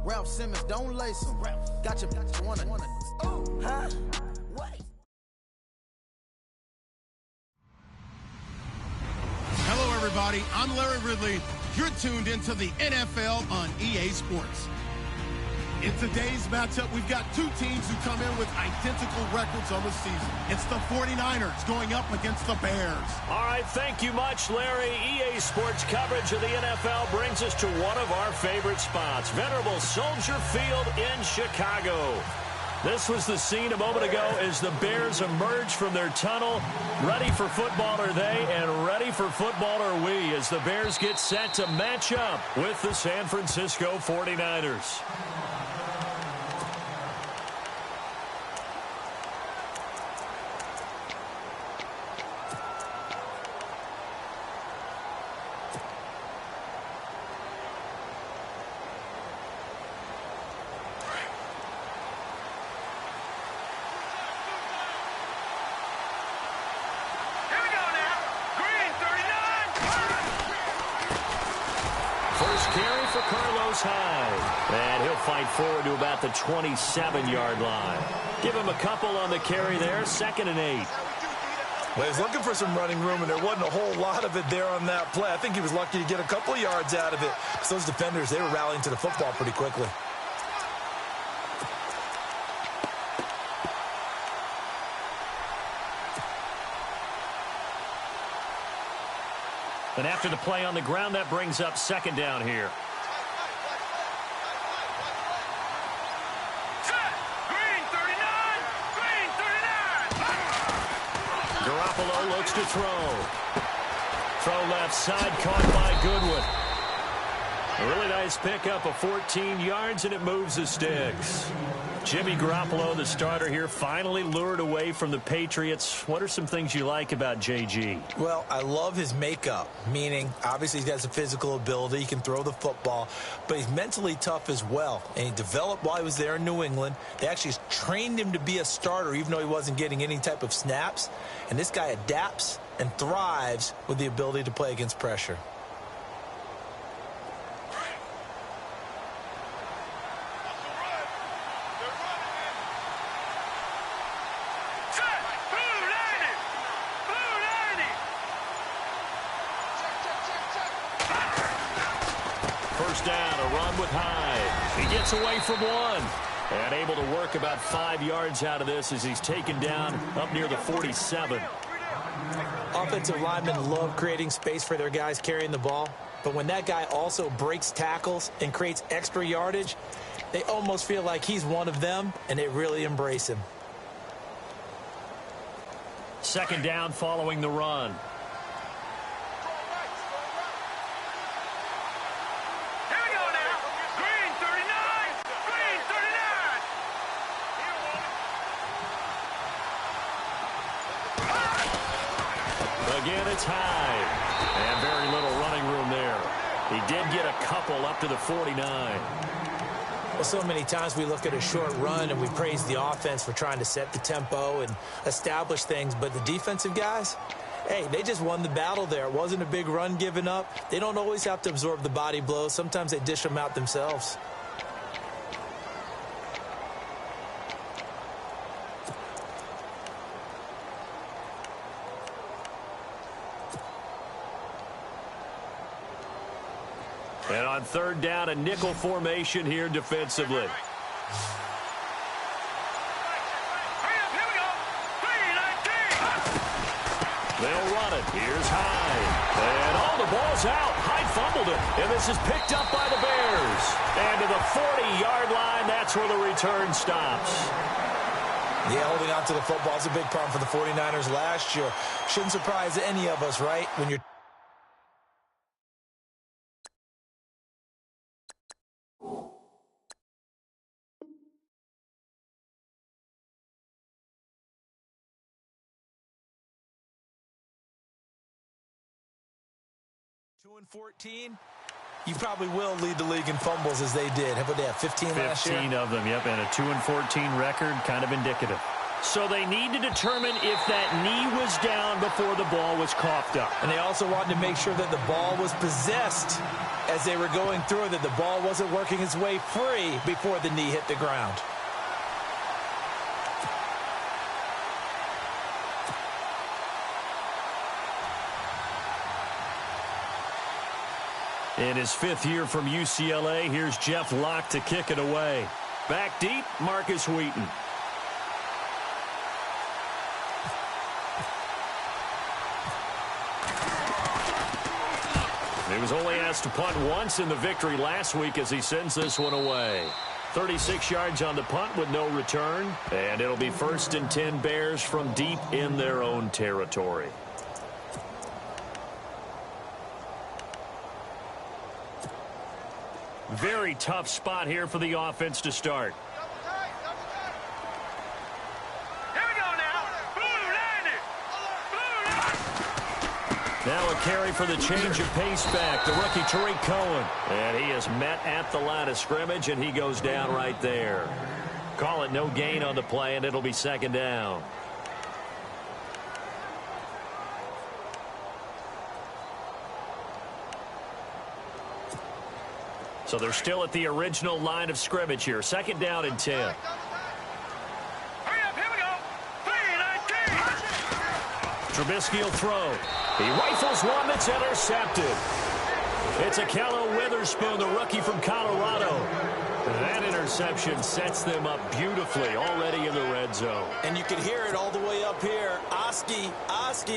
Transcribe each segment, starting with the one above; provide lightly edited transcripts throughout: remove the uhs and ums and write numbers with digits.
Ralph Simmons, don't lace him. Got your wanna. Huh? What? Hello, everybody. I'm Larry Ridley. You're tuned into the NFL on EA Sports. In today's matchup, we've got two teams who come in with identical records on the season. It's the 49ers going up against the Bears. All right, thank you much, Larry. EA Sports coverage of the NFL brings us to one of our favorite spots, venerable Soldier Field in Chicago. This was the scene a moment ago as the Bears emerged from their tunnel. Ready for football are they, and ready for football are we, as the Bears get set to match up with the San Francisco 49ers. And he'll fight forward to about the 27-yard line. Give him a couple on the carry there, 2nd and 8. Well, he's looking for some running room, and there wasn't a whole lot of it there on that play. I think he was lucky to get a couple of yards out of it. Because those defenders, they were rallying to the football pretty quickly. And after the play on the ground, that brings up 2nd down here. Garoppolo looks to throw. Throw left side, caught by Goodwin. A really nice pickup of 14 yards, and it moves the sticks. Jimmy Garoppolo, the starter here, finally lured away from the Patriots. What are some things you like about JG? Well, I love his makeup, meaning obviously he's got some physical ability. He can throw the football, but he's mentally tough as well. And he developed while he was there in New England. They actually trained him to be a starter, even though he wasn't getting any type of snaps. And this guy adapts and thrives with the ability to play against pressure. Away from one, and able to work about 5 yards out of this as he's taken down up near the 47. Offensive linemen love creating space for their guys carrying the ball, but when that guy also breaks tackles and creates extra yardage, they almost feel like he's one of them, and they really embrace him. 2nd down following the run. Again, it's high. And very little running room there. He did get a couple up to the 49. Well, so many times we look at a short run and we praise the offense for trying to set the tempo and establish things. But the defensive guys, hey, they just won the battle there. It wasn't a big run given up. They don't always have to absorb the body blows. Sometimes they dish them out themselves. And on 3rd down, a nickel formation here defensively. They'll run it. Here's Hyde. And the ball's out. Hyde fumbled it. And this is picked up by the Bears. And to the 40-yard line, that's where the return stops. Yeah, holding on to the football is a big problem for the 49ers last year. Shouldn't surprise any of us, right? When you're 2-14, you probably will lead the league in fumbles as they did. How about they have 15 last year? 15 of them, yep, and a 2-14 record, kind of indicative. So they need to determine if that knee was down before the ball was coughed up. And they also wanted to make sure that the ball was possessed as they were going through, that the ball wasn't working its way free before the knee hit the ground. In his 5th year from UCLA, here's Jeff Locke to kick it away. Back deep, Marcus Wheaton. He was only asked to punt once in the victory last week as he sends this one away. 36 yards on the punt with no return, and it'll be 1st and 10 Bears from deep in their own territory. Very tough spot here for the offense to start. Now a carry for the change of pace back, the rookie Tariq Cohen. And he is met at the line of scrimmage, and he goes down right there. Call it no gain on the play, and it'll be 2nd down. So they're still at the original line of scrimmage here. 2nd down and 10. Trubisky will throw. He rifles one that's intercepted. It's Akello Witherspoon, the rookie from Colorado. That interception sets them up beautifully already in the red zone. And you can hear it all the way up here. Oski,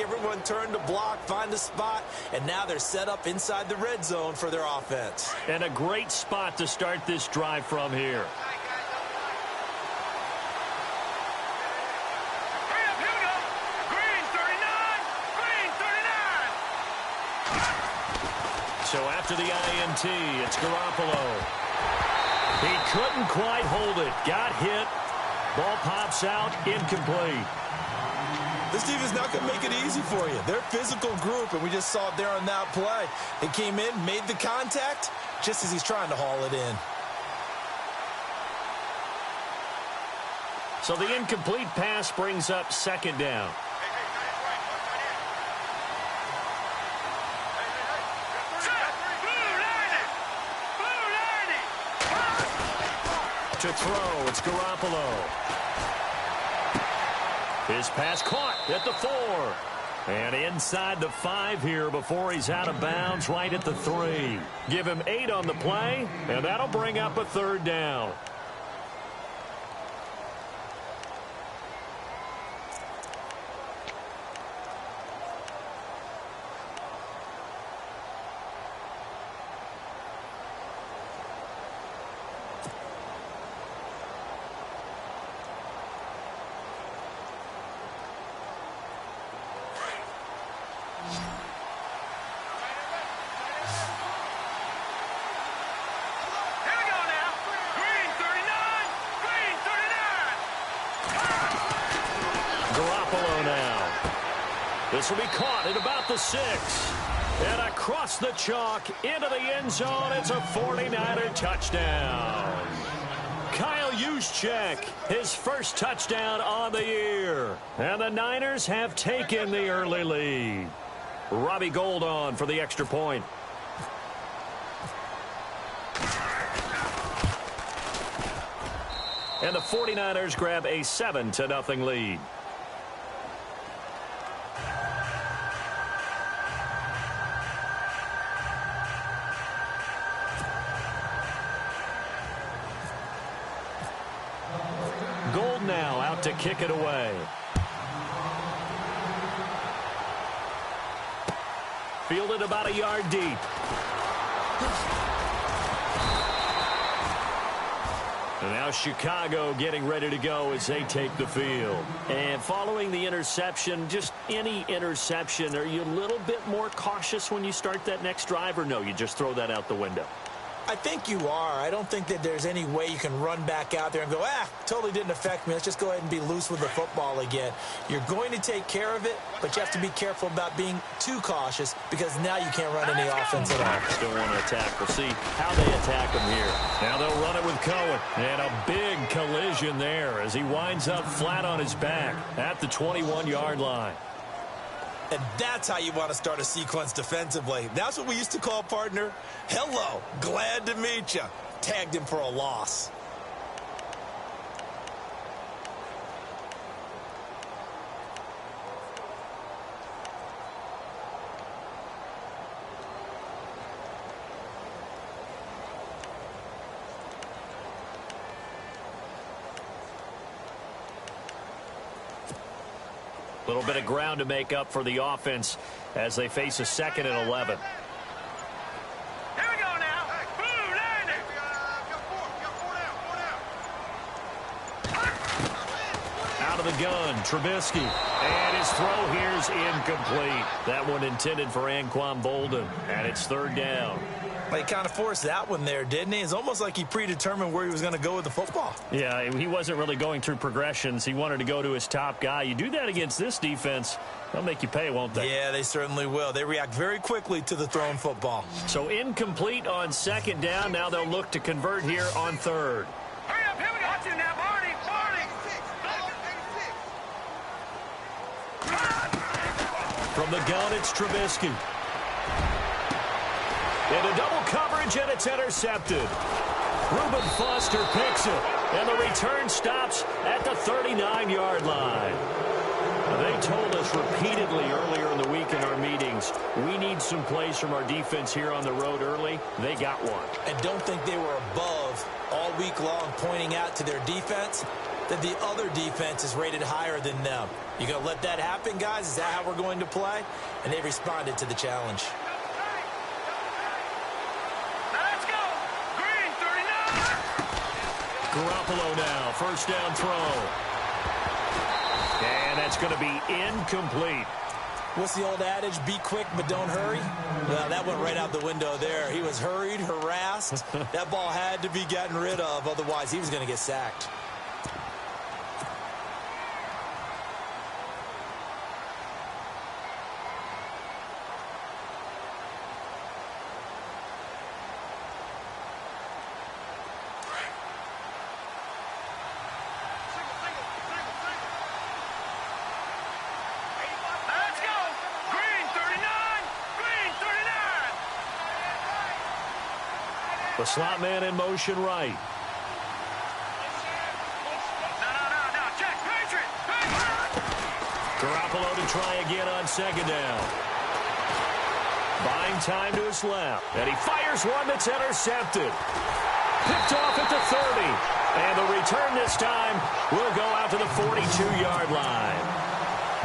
everyone turned to block, find a spot, and now they're set up inside the red zone for their offense. And a great spot to start this drive from here. So after the INT, it's Garoppolo. He couldn't quite hold it. Got hit. Ball pops out. Incomplete. This team is not going to make it easy for you. They're a physical group, and we just saw it there on that play. They came in, made the contact, just as he's trying to haul it in. So the incomplete pass brings up 2nd down. To throw, it's Garoppolo. His pass caught at the 4. And inside the 5 here before he's out of bounds right at the 3. Give him 8 on the play, and that'll bring up a 3rd down. This will be caught at about the 6. And across the chalk into the end zone. It's a 49er touchdown. Kyle Juszczyk, his first touchdown on the year. And the Niners have taken the early lead. Robbie Gould on for the extra point. And the 49ers grab a 7-0 lead. Gould now out to kick it away. Fielded about a yard deep. And now Chicago getting ready to go as they take the field. And following the interception, just any interception, are you a little bit more cautious when you start that next drive, or no, you just throw that out the window? I think you are. I don't think that there's any way you can run back out there and go, totally didn't affect me. Let's just go ahead and be loose with the football again. You're going to take care of it, but you have to be careful about being too cautious because now you can't run any offense at all. Still want to attack. We'll see how they attack him here. Now they'll run it with Cohen. And a big collision there as he winds up flat on his back at the 21-yard line. And that's how you want to start a sequence defensively. That's what we used to call, partner, hello, glad to meet you. Tagged him for a loss. A little bit of ground to make up for the offense as they face a 2nd and 11. Here we go now. Boom, land it. Out of the gun, Trubisky. And his throw here's incomplete. That one intended for Anquan Bolden. And it's 3rd down. He kind of forced that one there, didn't he? It's almost like he predetermined where he was going to go with the football. Yeah, he wasn't really going through progressions. He wanted to go to his top guy. You do that against this defense, they'll make you pay, won't they? Yeah, they certainly will. They react very quickly to the thrown football. So incomplete on 2nd down. Now they'll look to convert here on 3rd. Hurry up, here we go. Watch it now, Barney. From the gun, it's Trubisky. Into double coverage, and it's intercepted. Reuben Foster picks it, and the return stops at the 39-yard line. They told us repeatedly earlier in the week in our meetings, we need some plays from our defense here on the road early. They got one. And don't think they were above all week long pointing out to their defense that the other defense is rated higher than them. You going to let that happen, guys? Is that how we're going to play? And they responded to the challenge. Garoppolo now, 1st down throw. And that's going to be incomplete. What's the old adage? Be quick, but don't hurry. Well, that went right out the window there. He was hurried, harassed. That ball had to be gotten rid of. Otherwise, he was going to get sacked. The slot man in motion right. No, Jack, Patriot. Garoppolo to try again on 2nd down. Buying time to his left. And he fires one that's intercepted. Picked off at the 30. And the return this time will go out to the 42-yard line.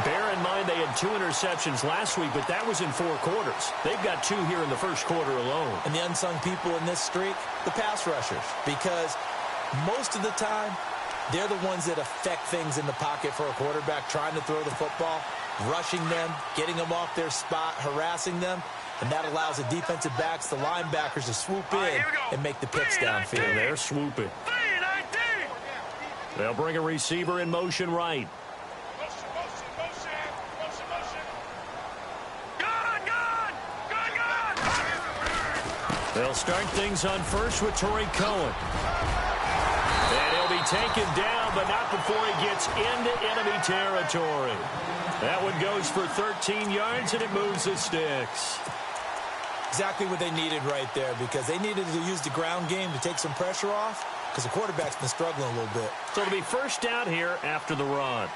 Bear in mind they had 2 interceptions last week, but that was in 4 quarters. They've got 2 here in the 1st quarter alone. And the unsung people in this streak, the pass rushers, because most of the time, they're the ones that affect things in the pocket for a quarterback, trying to throw the football, rushing them, getting them off their spot, harassing them, and that allows the defensive backs, the linebackers to swoop in and make the picks downfield. They're swooping. They'll bring a receiver in motion right. They'll start things on 1st with Torrey Cohen. And he'll be taken down, but not before he gets into enemy territory. That one goes for 13 yards, and it moves the sticks. Exactly what they needed right there, because they needed to use the ground game to take some pressure off, because the quarterback's been struggling a little bit. So it'll be 1st down here after the run.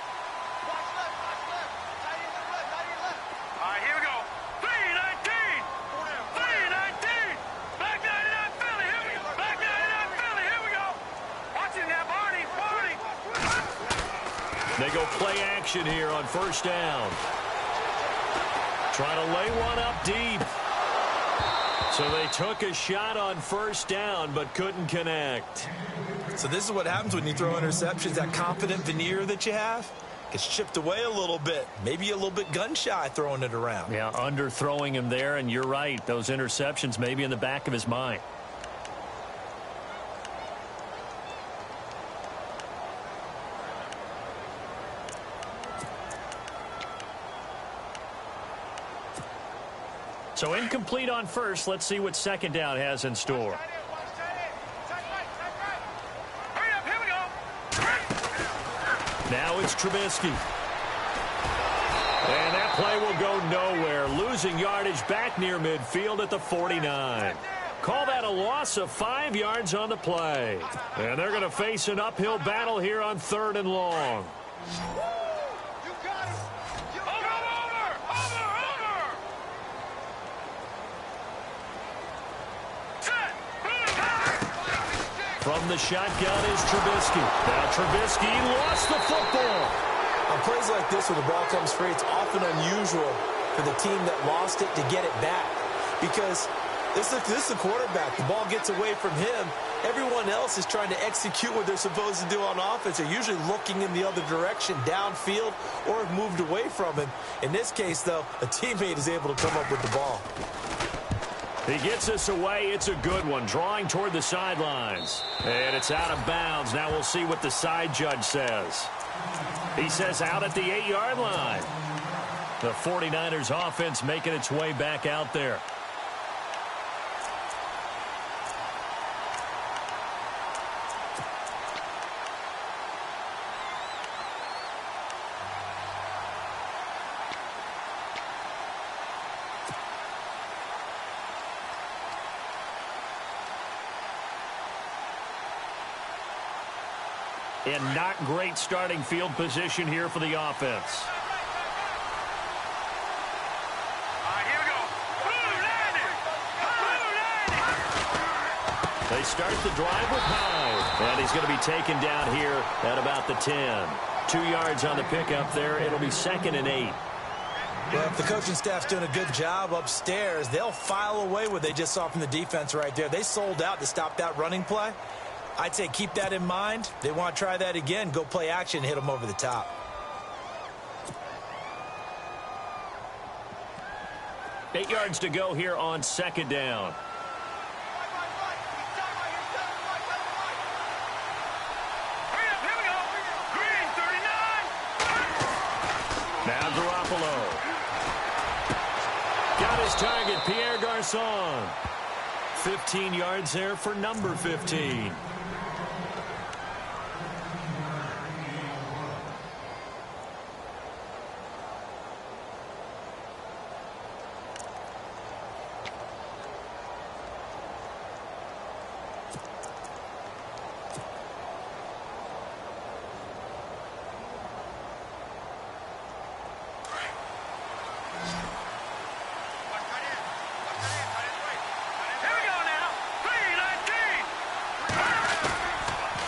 They go play action here on 1st down. Trying to lay one up deep. So they took a shot on 1st down, but couldn't connect. So this is what happens when you throw interceptions. That confident veneer that you have gets chipped away a little bit. Maybe a little bit gun-shy throwing it around. Yeah, underthrowing him there, and you're right. Those interceptions may be in the back of his mind. So incomplete on first. Let's see what second down has in store. Now it's Trubisky. And that play will go nowhere. Losing yardage back near midfield at the 49. Call that a loss of 5 yards on the play. And they're going to face an uphill battle here on 3rd and long. From the shotgun is Trubisky. Now Trubisky lost the football. On plays like this, when the ball comes free, it's often unusual for the team that lost it to get it back. Because this is the quarterback. The ball gets away from him. Everyone else is trying to execute what they're supposed to do on offense. They're usually looking in the other direction, downfield, or have moved away from him. In this case, though, a teammate is able to come up with the ball. He gets this away. It's a good one. Drawing toward the sidelines. And it's out of bounds. Now we'll see what the side judge says. He says out at the 8-yard line. The 49ers offense making its way back out there. And not great starting field position here for the offense. Here we go. They start the drive with Hyde. And he's going to be taken down here at about the 10. 2 yards on the pickup there. It'll be 2nd and 8. Well, if the coaching staff's doing a good job upstairs, they'll file away what they just saw from the defense right there. They sold out to stop that running play. I'd say keep that in mind. They want to try that again. Go play action, hit them over the top. Eight yards to go here on 2nd down. Here we go. Green 39. Now Garoppolo. Got his target, Pierre Garçon. 15 yards there for number 15.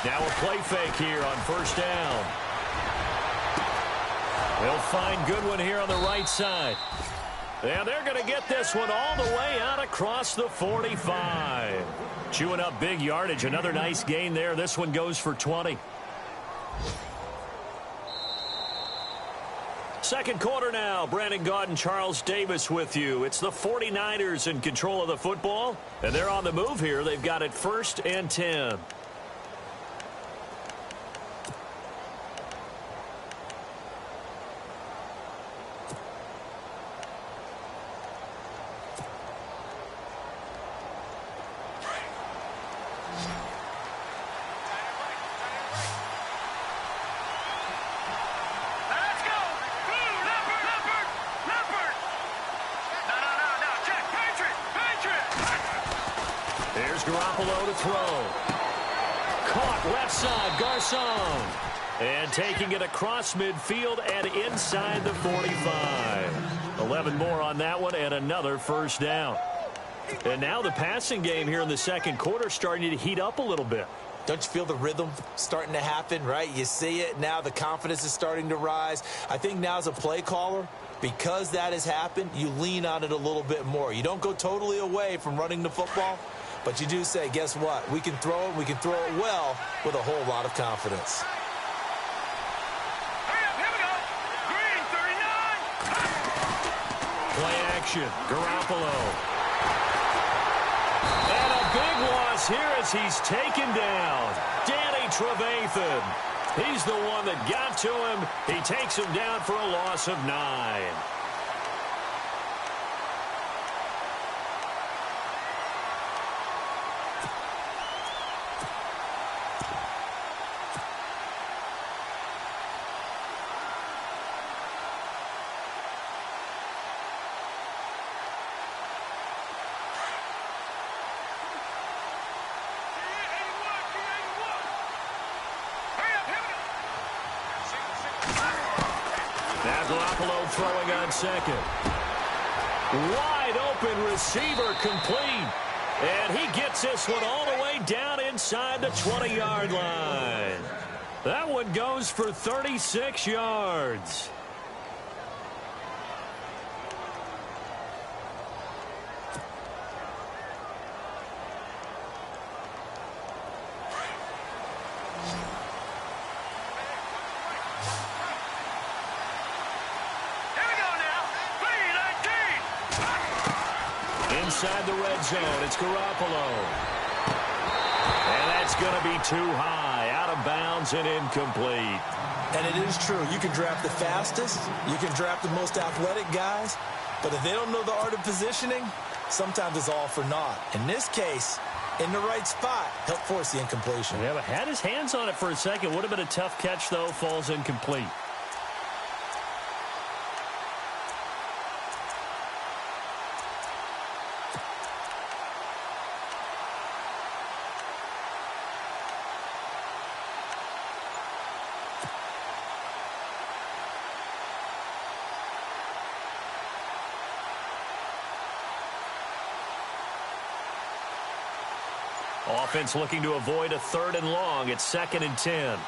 Now a play fake here on 1st down. They'll find Goodwin here on the right side. And they're going to get this one all the way out across the 45. Chewing up big yardage. Another nice gain there. This one goes for 20. Second quarter now. Brandon Gaud and Charles Davis with you. It's the 49ers in control of the football. And they're on the move here. They've got it 1st and 10. Garoppolo to throw. Caught left side, Garçon. And taking it across midfield and inside the 45. 11 more on that one and another 1st down. And now the passing game here in the second quarter starting to heat up a little bit. Don't you feel the rhythm starting to happen, right? You see it now. The confidence is starting to rise. I think now as a play caller, because that has happened, you lean on it a little bit more. You don't go totally away from running the football. But you do say, guess what? We can throw it. We can throw it well with a whole lot of confidence. Here we go. Green 39. Play action. Garoppolo. And a big loss here as he's taken down. Danny Trevathan. He's the one that got to him. He takes him down for a loss of 9. Now Garoppolo throwing on second. Wide open receiver complete. And he gets this one all the way down inside the 20-yard line. That one goes for 36 yards. Inside the red zone, it's Garoppolo. And that's going to be too high, out of bounds and incomplete. And it is true. You can draft the fastest, you can draft the most athletic guys, but if they don't know the art of positioning, sometimes it's all for naught. In this case, in the right spot, help force the incompletion. Yeah, but had his hands on it for a second. Would have been a tough catch, though. Falls incomplete. Offense looking to avoid a 3rd and long. It's 2nd and 10.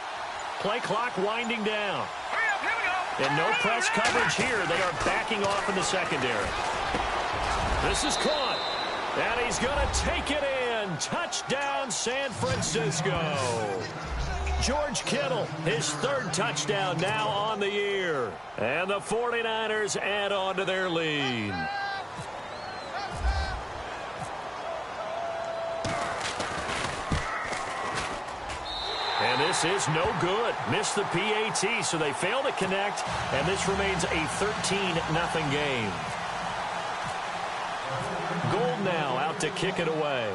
Play clock winding down. And no press coverage here. They are backing off in the secondary. This is caught. And he's going to take it in. Touchdown, San Francisco. George Kittle, his 3rd touchdown now on the year. And the 49ers add on to their lead. And this is no good. Missed the PAT, so they fail to connect, and this remains a 13-0 game. Gold now out to kick it away.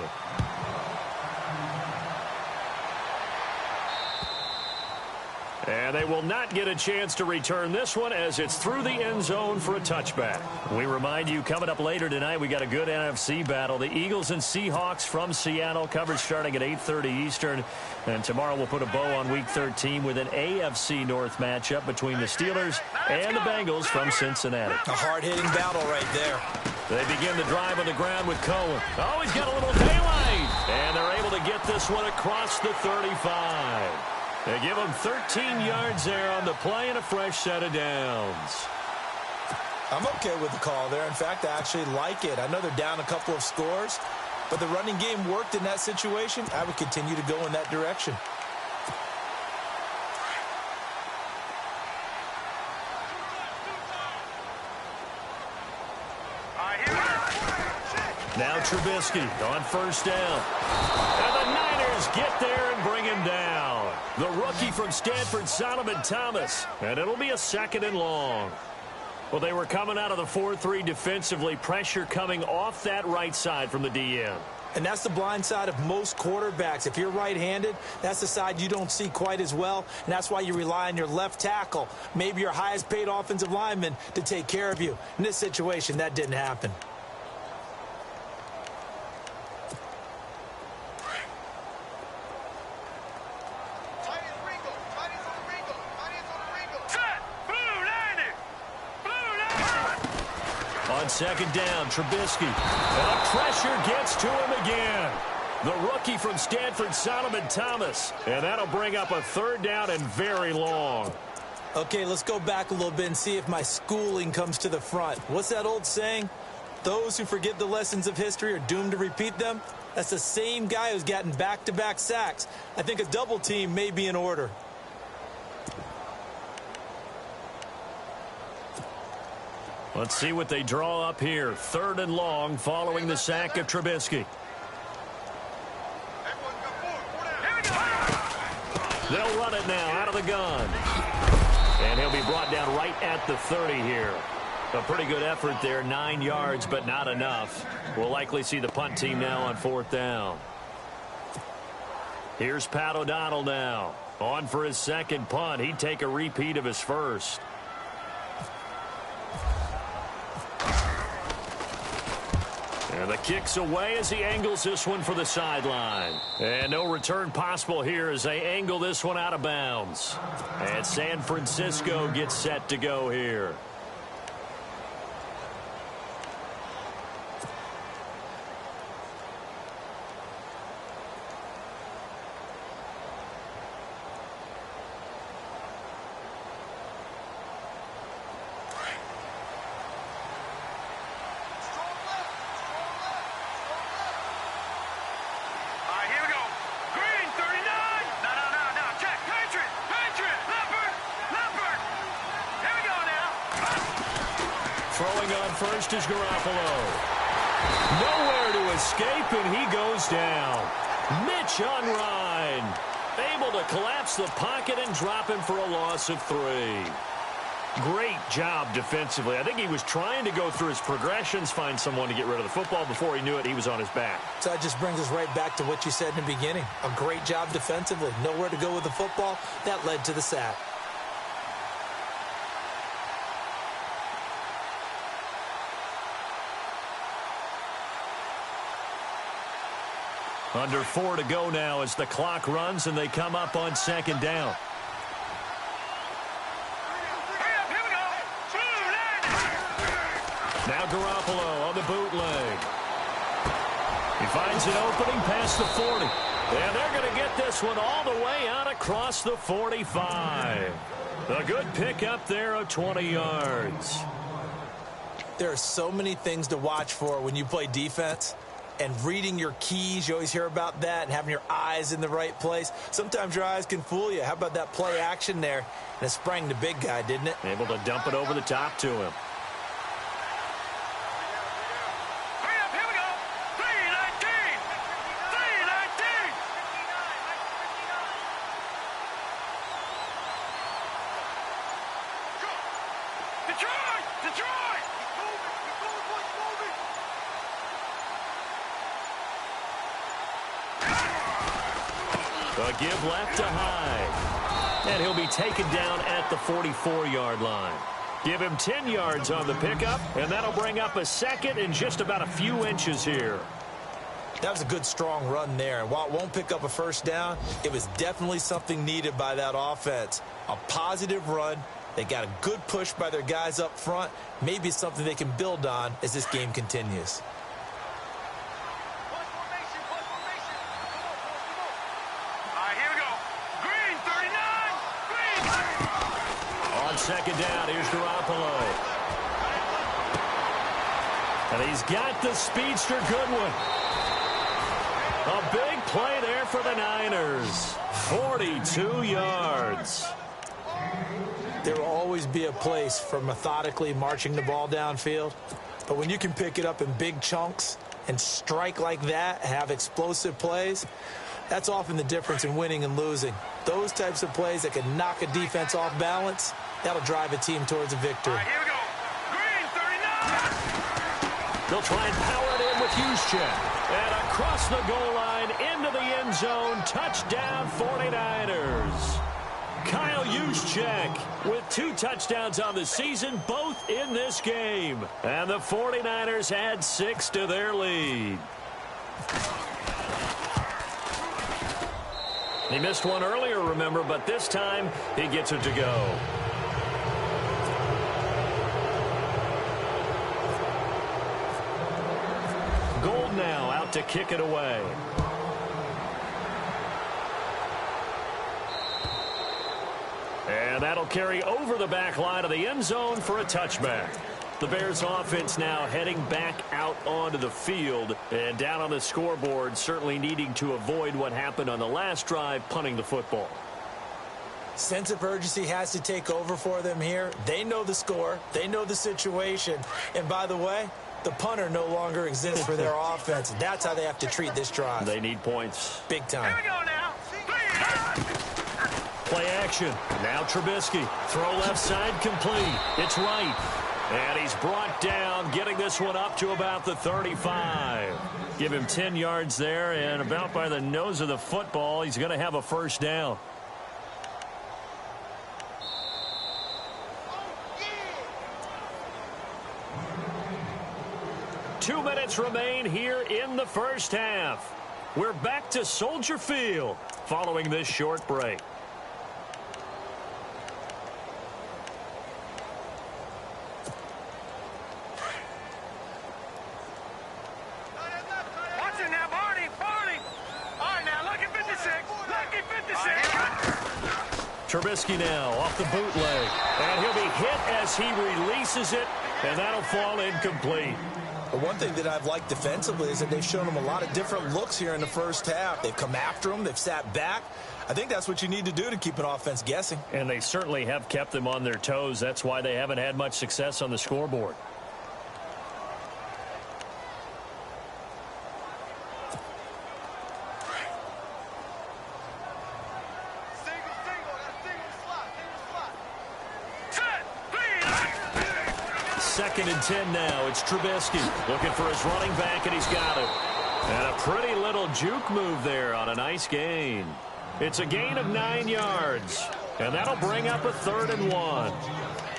And they will not get a chance to return this one as it's through the end zone for a touchback. We remind you, coming up later tonight, we got a good NFC battle. The Eagles and Seahawks from Seattle, coverage starting at 8:30 Eastern. And tomorrow we'll put a bow on Week 13 with an AFC North matchup between the Steelers and the Bengals from Cincinnati. A hard-hitting battle right there. They begin the drive on the ground with Cohen. Oh, he's got a little daylight. And they're able to get this one across the 35. They give him 13 yards there on the play and a fresh set of downs. I'm okay with the call there. In fact, I actually like it. I know they're down a couple of scores, but the running game worked in that situation. I would continue to go in that direction. Now Trubisky on 1st down. And the Niners get there and bring him down. The rookie from Stanford, Solomon Thomas. And it'll be a 2nd and long. Well, they were coming out of the 4-3 defensively. Pressure coming off that right side from the DN. And that's the blind side of most quarterbacks. If you're right-handed, that's the side you don't see quite as well. And that's why you rely on your left tackle, maybe your highest-paid offensive lineman, to take care of you. In this situation, that didn't happen. On 2nd down, Trubisky. And pressure gets to him again. The rookie from Stanford, Solomon Thomas. And that'll bring up a 3rd down and very long. Okay, let's go back a little bit and see if my schooling comes to the front. What's that old saying? Those who forget the lessons of history are doomed to repeat them. That's the same guy who's gotten back-to-back sacks. I think a double team may be in order. Let's see what they draw up here. 3rd and long following the sack of Trubisky. They'll run it now out of the gun. And he'll be brought down right at the 30 here. A pretty good effort there, 9 yards, but not enough. We'll likely see the punt team now on 4th down. Here's Pat O'Donnell now. On for his second punt. He'd take a repeat of his first. And the kick's away as he angles this one for the sideline. And no return possible here as they angle this one out of bounds. And San Francisco gets set to go here. Throwing on first is Garoppolo. Nowhere to escape, and he goes down. Mitch on Ryan. Able to collapse the pocket and drop him for a loss of 3. Great job defensively. I think he was trying to go through his progressions, find someone to get rid of the football. Before he knew it, he was on his back. So that just brings us right back to what you said in the beginning. A great job defensively. Nowhere to go with the football. That led to the sack. Under 4 to go now as the clock runs and they come up on second down. Now Garoppolo on the bootleg. He finds an opening past the 40. And they're going to get this one all the way out across the 45. A good pickup there of 20 yards. There are so many things to watch for when you play defense. And reading your keys, you always hear about that, and having your eyes in the right place. Sometimes your eyes can fool you. How about that play action there? And it sprang the big guy, didn't it? Able to dump it over the top to him. Here we go. 319. 319. Detroit! Detroit! A give left to Hyde. And he'll be taken down at the 44-yard line. Give him 10 yards on the pickup, and that'll bring up a second in just about a few inches here. That was a good, strong run there. And while it won't pick up a first down, it was definitely something needed by that offense. A positive run. They got a good push by their guys up front. Maybe something they can build on as this game continues. Second down, here's Garoppolo. And he's got the speedster Goodwin. A big play there for the Niners. 42 yards. There will always be a place for methodically marching the ball downfield. But when you can pick it up in big chunks and strike like that, have explosive plays, that's often the difference in winning and losing. Those types of plays that can knock a defense off balance, that'll drive a team towards a victory. All right, here we go. Green, 39. They'll try and power it in with Juszczyk. And across the goal line into the end zone. Touchdown 49ers. Kyle Juszczyk with 2 touchdowns on the season, both in this game. And the 49ers add 6 to their lead. He missed one earlier, remember, but this time he gets it to go. Gold now out to kick it away. And that'll carry over the back line of the end zone for a touchback. The Bears offense now heading back out onto the field and down on the scoreboard, certainly needing to avoid what happened on the last drive, punting the football. Sense of urgency has to take over for them here. They know the score. They know the situation. And by the way, the punter no longer exists for their offense. That's how they have to treat this drive. They need points. Big time. Here we go now. Play action. Now Trubisky. Throw left side complete. It's right. And he's brought down, getting this one up to about the 35. Give him 10 yards there, and about by the nose of the football, he's going to have a first down. Two minutes remain here in the first half. We're back to Soldier Field following this short break. Watch it now, Barney. All right, now, lucky 56. Lucky 56. Trubisky now off the bootleg. And he'll be hit as he releases it, and that'll fall incomplete. The one thing that I've liked defensively is that they've shown him a lot of different looks here in the first half. They've come after him. They've sat back. I think that's what you need to do to keep an offense guessing. And they certainly have kept them on their toes. That's why they haven't had much success on the scoreboard. Second and 10 now. It's Trubisky looking for his running back, and he's got it. And a pretty little juke move there on a nice gain. It's a gain of 9 yards, and that'll bring up a 3rd and 1.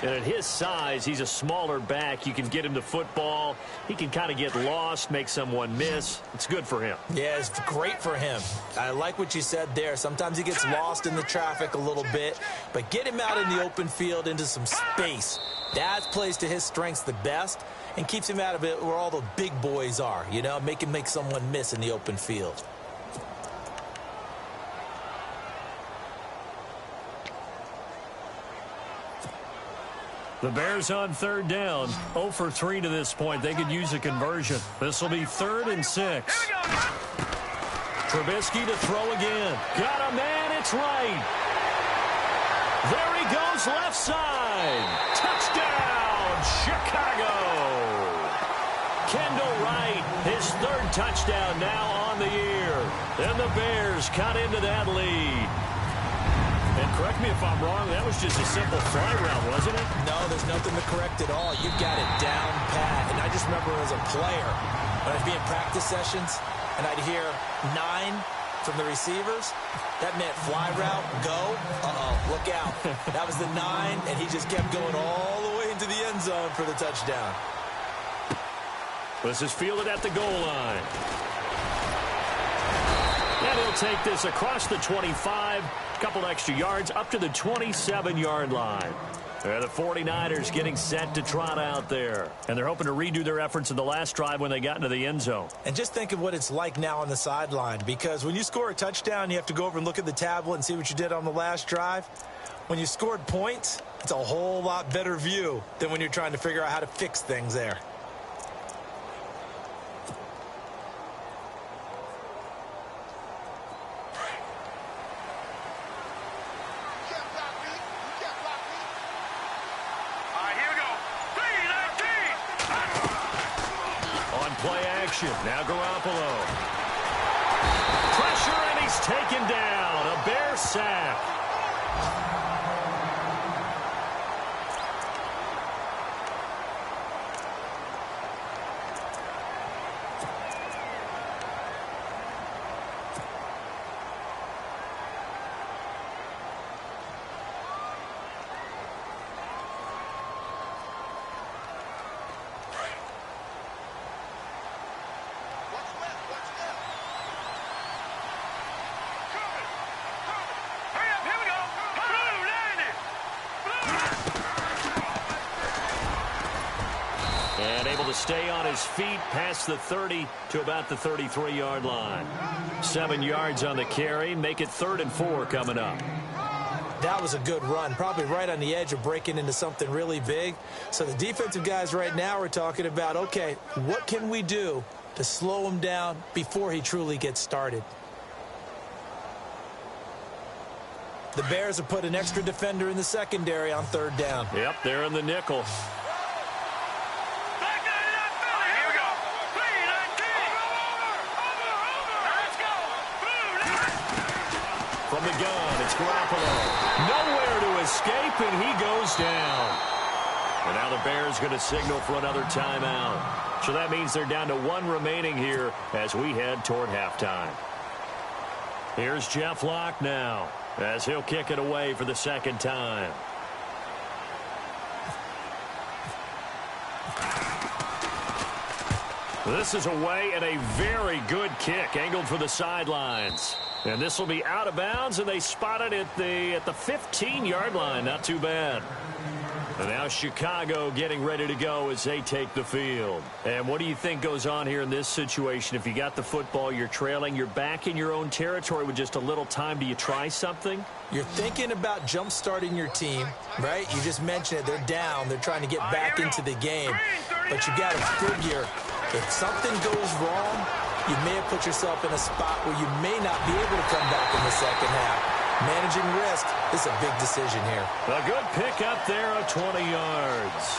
And at his size, he's a smaller back. You can get him the football. He can kind of get lost, make someone miss. It's good for him. Yeah, it's great for him. I like what you said there. Sometimes he gets lost in the traffic a little bit, but get him out in the open field into some space. That plays to his strengths the best and keeps him out of it where all the big boys are, you know, make someone miss in the open field. The Bears on 3rd down. 0 for 3 to this point. They could use a conversion. This will be 3rd and 6. Trubisky to throw again. Got a man. It's right. There he goes, left side. Touchdown, Chicago. Kendall Wright, his 3rd touchdown now on the year. And the Bears cut into that lead. And correct me if I'm wrong, that was just a simple fly route, wasn't it? No, there's nothing to correct at all. You've got it down pat. And I just remember as a player, when I'd be in practice sessions, and I'd hear 9 from the receivers, that meant fly route, go, look out. That was the 9, and he just kept going all the way into the end zone for the touchdown. This is fielded at the goal line. And he'll take this across the 25, a couple extra yards, up to the 27-yard line. And the 49ers getting set to trot out there. And they're hoping to redo their efforts in the last drive when they got into the end zone. And just think of what it's like now on the sideline, because when you score a touchdown, you have to go over and look at the tablet and see what you did on the last drive. When you scored points, it's a whole lot better view than when you're trying to figure out how to fix things there. Now Garoppolo. Pressure, and he's taken down. A Bear sack. To stay on his feet past the 30 to about the 33-yard line. 7 yards on the carry. Make it 3rd and 4 coming up. That was a good run, probably right on the edge of breaking into something really big. So the defensive guys right now are talking about, okay, what can we do to slow him down before he truly gets started? The Bears have put an extra defender in the secondary on 3rd down. Yep, they're in the nickel. From the gun, it's Garoppolo. Nowhere to escape, and he goes down. And now the Bears going to signal for another timeout. So that means they're down to 1 remaining here as we head toward halftime. Here's Jeff Locke now as he'll kick it away for the second time. This is away and a very good kick angled for the sidelines. And this will be out of bounds, and they spot it at the 15-yard line. Not too bad. And now Chicago getting ready to go as they take the field. And what do you think goes on here in this situation? If you got the football, you're trailing, you're back in your own territory with just a little time. Do you try something? You're thinking about jump-starting your team, right? You just mentioned it. They're down. They're trying to get back into the game. But you got to figure, if something goes wrong, you may have put yourself in a spot where you may not be able to come back in the second half. Managing risk is a big decision here. A good pick up there of 20 yards.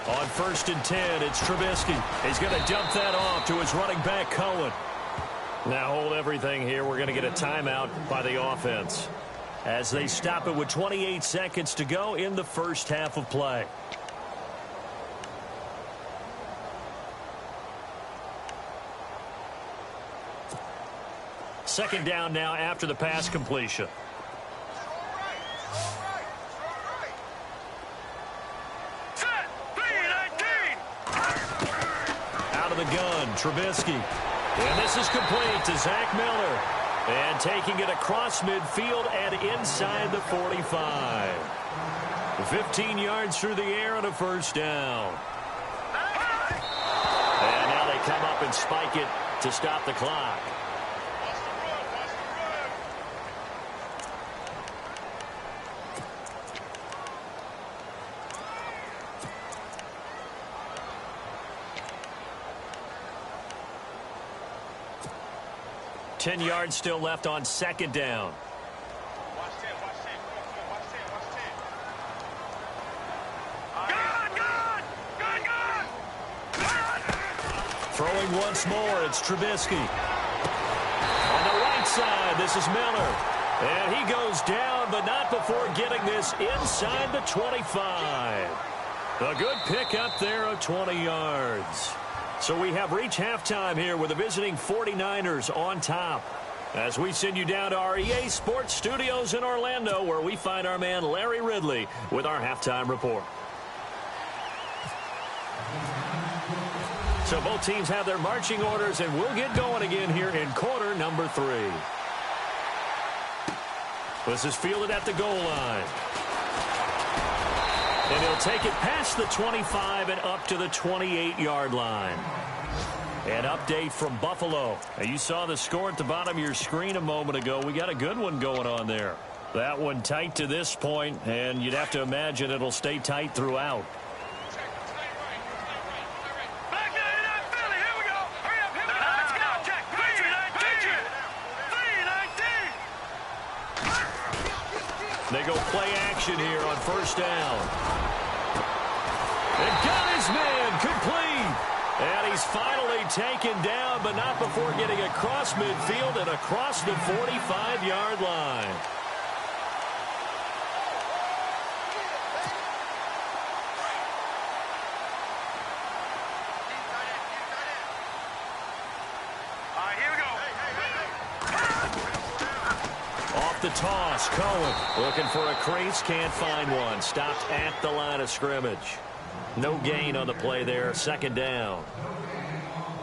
On 1st and 10, it's Trubisky. He's going to dump that off to his running back, Cohen. Now hold everything here. We're going to get a timeout by the offense as they stop it with 28 seconds to go in the first half of play. Second down now after the pass completion. Gun, Trubisky. And this is complete to Zach Miller. And taking it across midfield and inside the 45. 15 yards through the air and a first down. And now they come up and spike it to stop the clock. Ten yards still left on second down. Throwing once more, it's Trubisky. On the right side, this is Miller. And he goes down, but not before getting this inside the 25. A good pick up there of 20 yards. So we have reached halftime here with the visiting 49ers on top. As we send you down to our EA Sports Studios in Orlando, where we find our man Larry Ridley with our halftime report. So both teams have their marching orders, and we'll get going again here in quarter number 3. This is fielded at the goal line. And he'll take it past the 25 and up to the 28-yard line. An update from Buffalo. Now, you saw the score at the bottom of your screen a moment ago. We got a good one going on there. That one tight to this point, and you'd have to imagine it'll stay tight throughout. They go play action here on first down. And got his man complete. And he's finally taken down, but not before getting across midfield and across the 45-yard line. The toss, Cohen looking for a crease, can't find one. Stopped at the line of scrimmage. No gain on the play there, second down.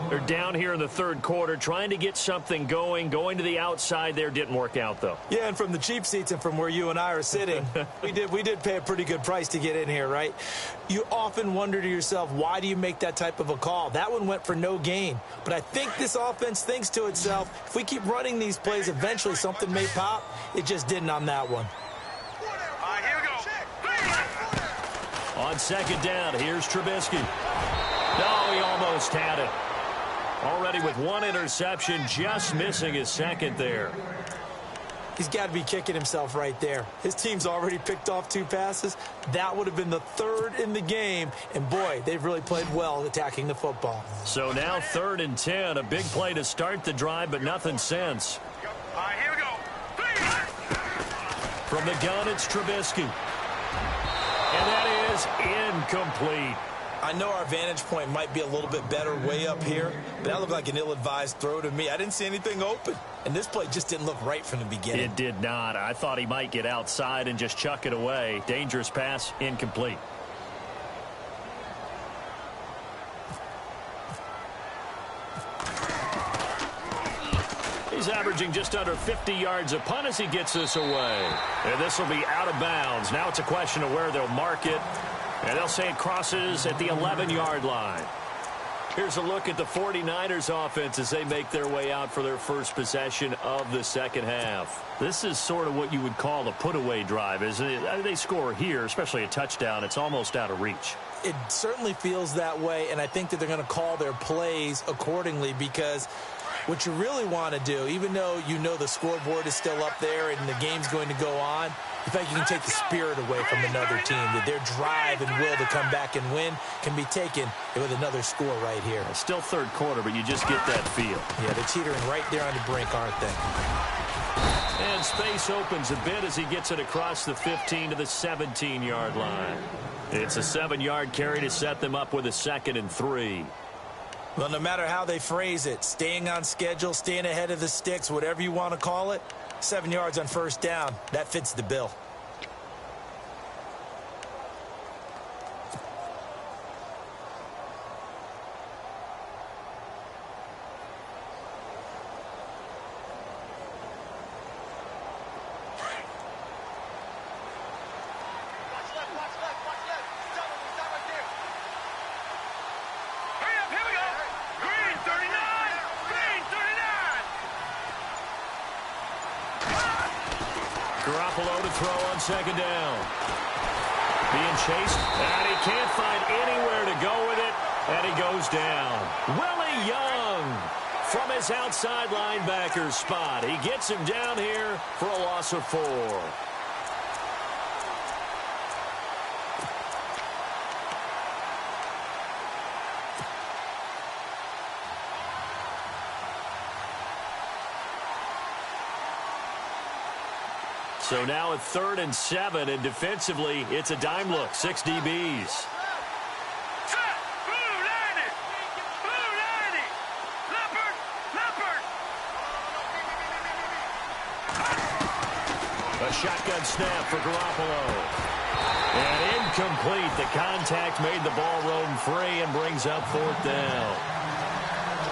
They're down here in the third quarter, trying to get something going. Going to the outside there didn't work out, though. Yeah, and from the cheap seats and from where you and I are sitting, we did pay a pretty good price to get in here, right? You often wonder to yourself, why do you make that type of a call? That one went for no gain. But I think this offense thinks to itself, if we keep running these plays, eventually something may pop. It just didn't on that one. On second down, here's Trubisky. No, he almost had it. Already with one interception, just missing his second there. He's got to be kicking himself right there. His team's already picked off 2 passes. That would have been the 3rd in the game. And, boy, they've really played well attacking the football. So now 3rd and 10. A big play to start the drive, but nothing since. All right, here we go. From the gun, it's Trubisky. And that is incomplete. I know our vantage point might be a little bit better way up here, but that looked like an ill-advised throw to me. I didn't see anything open, and this play just didn't look right from the beginning. It did not. I thought he might get outside and just chuck it away. Dangerous pass, incomplete. He's averaging just under 50 yards a punt as he gets this away. And this will be out of bounds. Now it's a question of where they'll mark it. And they'll say it crosses at the 11-yard line. Here's a look at the 49ers offense as they make their way out for their first possession of the second half. This is sort of what you would call a put-away drive, isn't it? They score here, especially a touchdown. It's almost out of reach. It certainly feels that way, and I think that they're going to call their plays accordingly because what you really want to do, even though you know the scoreboard is still up there and the game's going to go on, in fact, you can take the spirit away from another team, that their drive and will to come back and win can be taken with another score right here. It's still 3rd quarter, but you just get that feel. Yeah, they're teetering right there on the brink, aren't they? And space opens a bit as he gets it across the 15 to the 17-yard line. It's a 7-yard carry to set them up with a 2nd and 3. Well, no matter how they phrase it, staying on schedule, staying ahead of the sticks, whatever you want to call it, 7 yards on first down, that fits the bill. Garoppolo to throw on second down. Being chased, and he can't find anywhere to go with it, and he goes down. Willie Young from his outside linebacker spot. He gets him down here for a loss of 4. So now at 3rd and 7, and defensively, it's a dime look. 6 DBs. A shotgun snap for Garoppolo. And incomplete. The contact made the ball roam free and brings up 4th down.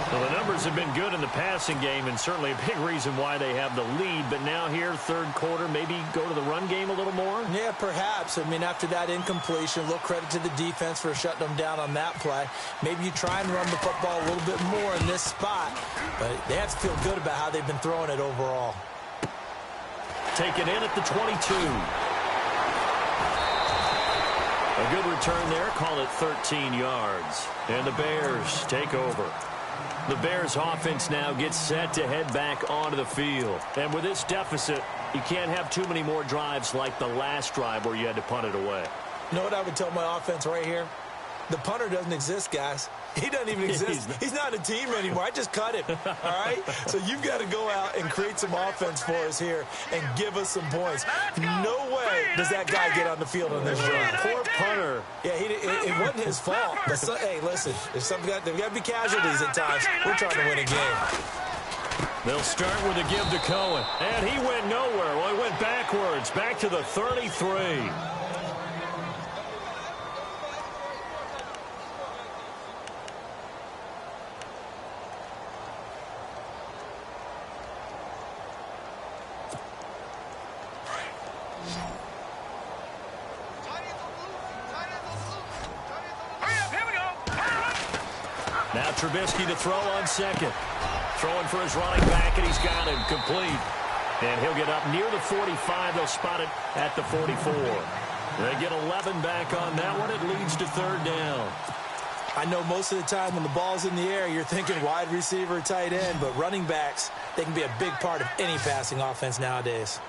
Well, the numbers have been good in the passing game, and certainly a big reason why they have the lead. But now here, 3rd quarter, maybe go to the run game a little more? Yeah, perhaps. I mean, after that incompletion, a little credit to the defense for shutting them down on that play. Maybe you try and run the football a little bit more in this spot. But they have to feel good about how they've been throwing it overall. Taken in at the 22. A good return there. Call it 13 yards. And the Bears take over. The Bears offense now gets set to head back onto the field. And with this deficit, you can't have too many more drives like the last drive where you had to punt it away. You know what I would tell my offense right here? The punter doesn't exist, guys. He doesn't even exist. He's not a team anymore. I just cut him, all right? So you've got to go out and create some offense for us here and give us some points. No way does that guy get on the field on this drive. Poor punter. Yeah, it wasn't his fault. But hey, listen, there's got to be casualties at times. We're trying to win a game. They'll start with a give to Cohen. And he went nowhere. Well, he went backwards, back to the 33. Now Trubisky to throw on second. Throwing for his running back, and he's got him complete. And he'll get up near the 45. They'll spot it at the 44. They get 11 back on that one. It leads to third down. I know most of the time when the ball's in the air, you're thinking wide receiver, tight end, but running backs, they can be a big part of any passing offense nowadays.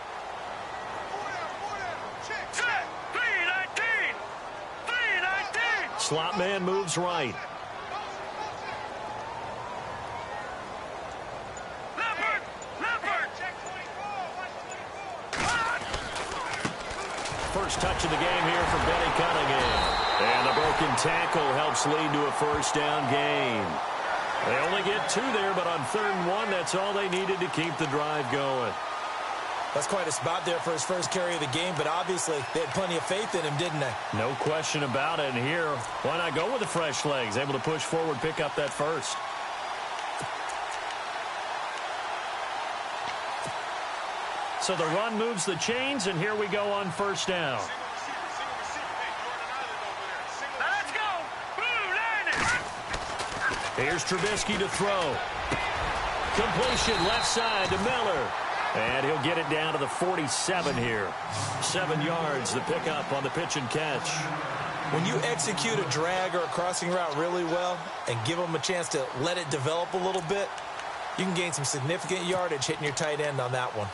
Slot man moves right. First touch of the game here for Benny Cunningham. And the broken tackle helps lead to a first down gain. They only get 2 there, but on 3rd and 1, that's all they needed to keep the drive going. That's quite a spot there for his first carry of the game, but obviously they had plenty of faith in him, didn't they? No question about it. And here, why not go with the fresh legs? Able to push forward, pick up that first. So the run moves the chains, and here we go on first down. Let's go! Blue line. Here's Trubisky to throw. Completion left side to Miller. And he'll get it down to the 47 here. 7 yards the pickup on the pitch and catch. When you execute a drag or a crossing route really well and give them a chance to let it develop a little bit, you can gain some significant yardage hitting your tight end on that one.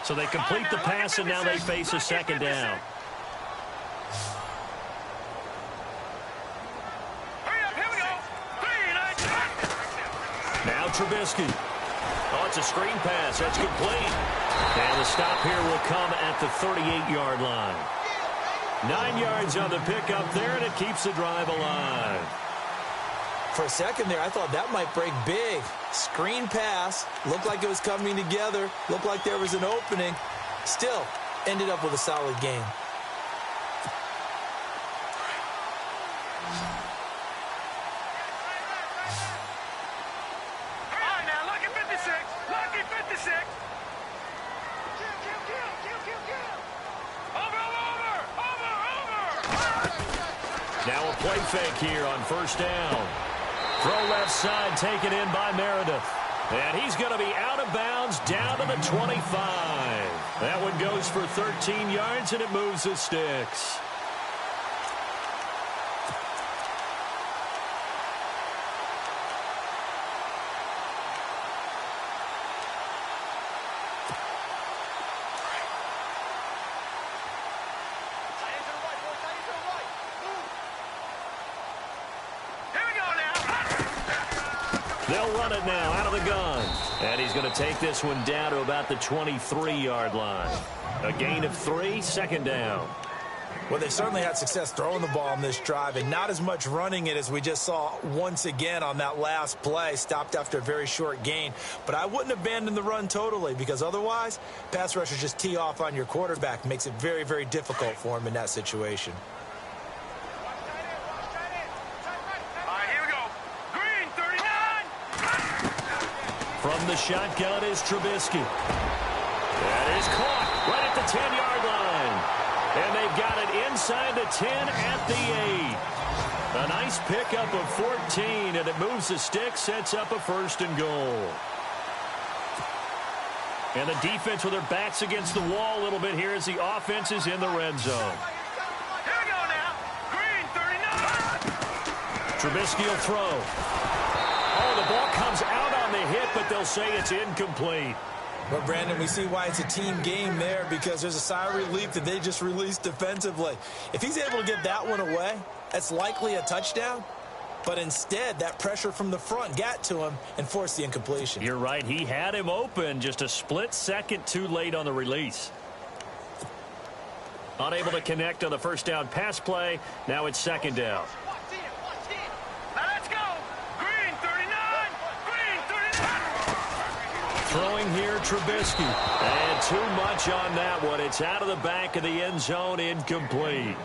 So they complete the pass, and now they face a second down. Now Trubisky. Oh, it's a screen pass. That's complete. And the stop here will come at the 38-yard line. 9 yards on the pickup there, and it keeps the drive alive. For a second there, I thought that might break big. Screen pass. Looked like it was coming together. Looked like there was an opening. Still, ended up with a solid game. All right, now, lucky 56. Lucky 56. Over. Now a play fake here on first down. Throw left side taken in by Meredith. And he's going to be out of bounds down to the 25. That one goes for 13 yards, and it moves the sticks. They'll run it now out of the gun. And he's going to take this one down to about the 23-yard line. A gain of 3, second down. Well, they certainly had success throwing the ball on this drive and not as much running it as we just saw once again on that last play. Stopped after a very short gain. But I wouldn't abandon the run totally, because otherwise, pass rushers just tee off on your quarterback. Makes it very, very difficult for him in that situation. From the shotgun is Trubisky. That is caught right at the 10-yard line. And they've got it inside the 10 at the 8. A nice pickup of 14, and it moves the stick, sets up a first and goal. And the defense with their backs against the wall a little bit here as the offense is in the red zone. Here we go now. Green 39. Trubisky will throw. Oh, the ball comes out on the hit, but they'll say it's incomplete. Well, Brandon, we see why it's a team game there, because there's a sigh of relief that they just released defensively. If he's able to get that one away, that's likely a touchdown. But instead, that pressure from the front got to him and forced the incompletion. You're right. He had him open, just a split second too late on the release. Unable to connect on the first down pass play. Now it's second down. Throwing here, Trubisky. And too much on that one. It's out of the back of the end zone, incomplete.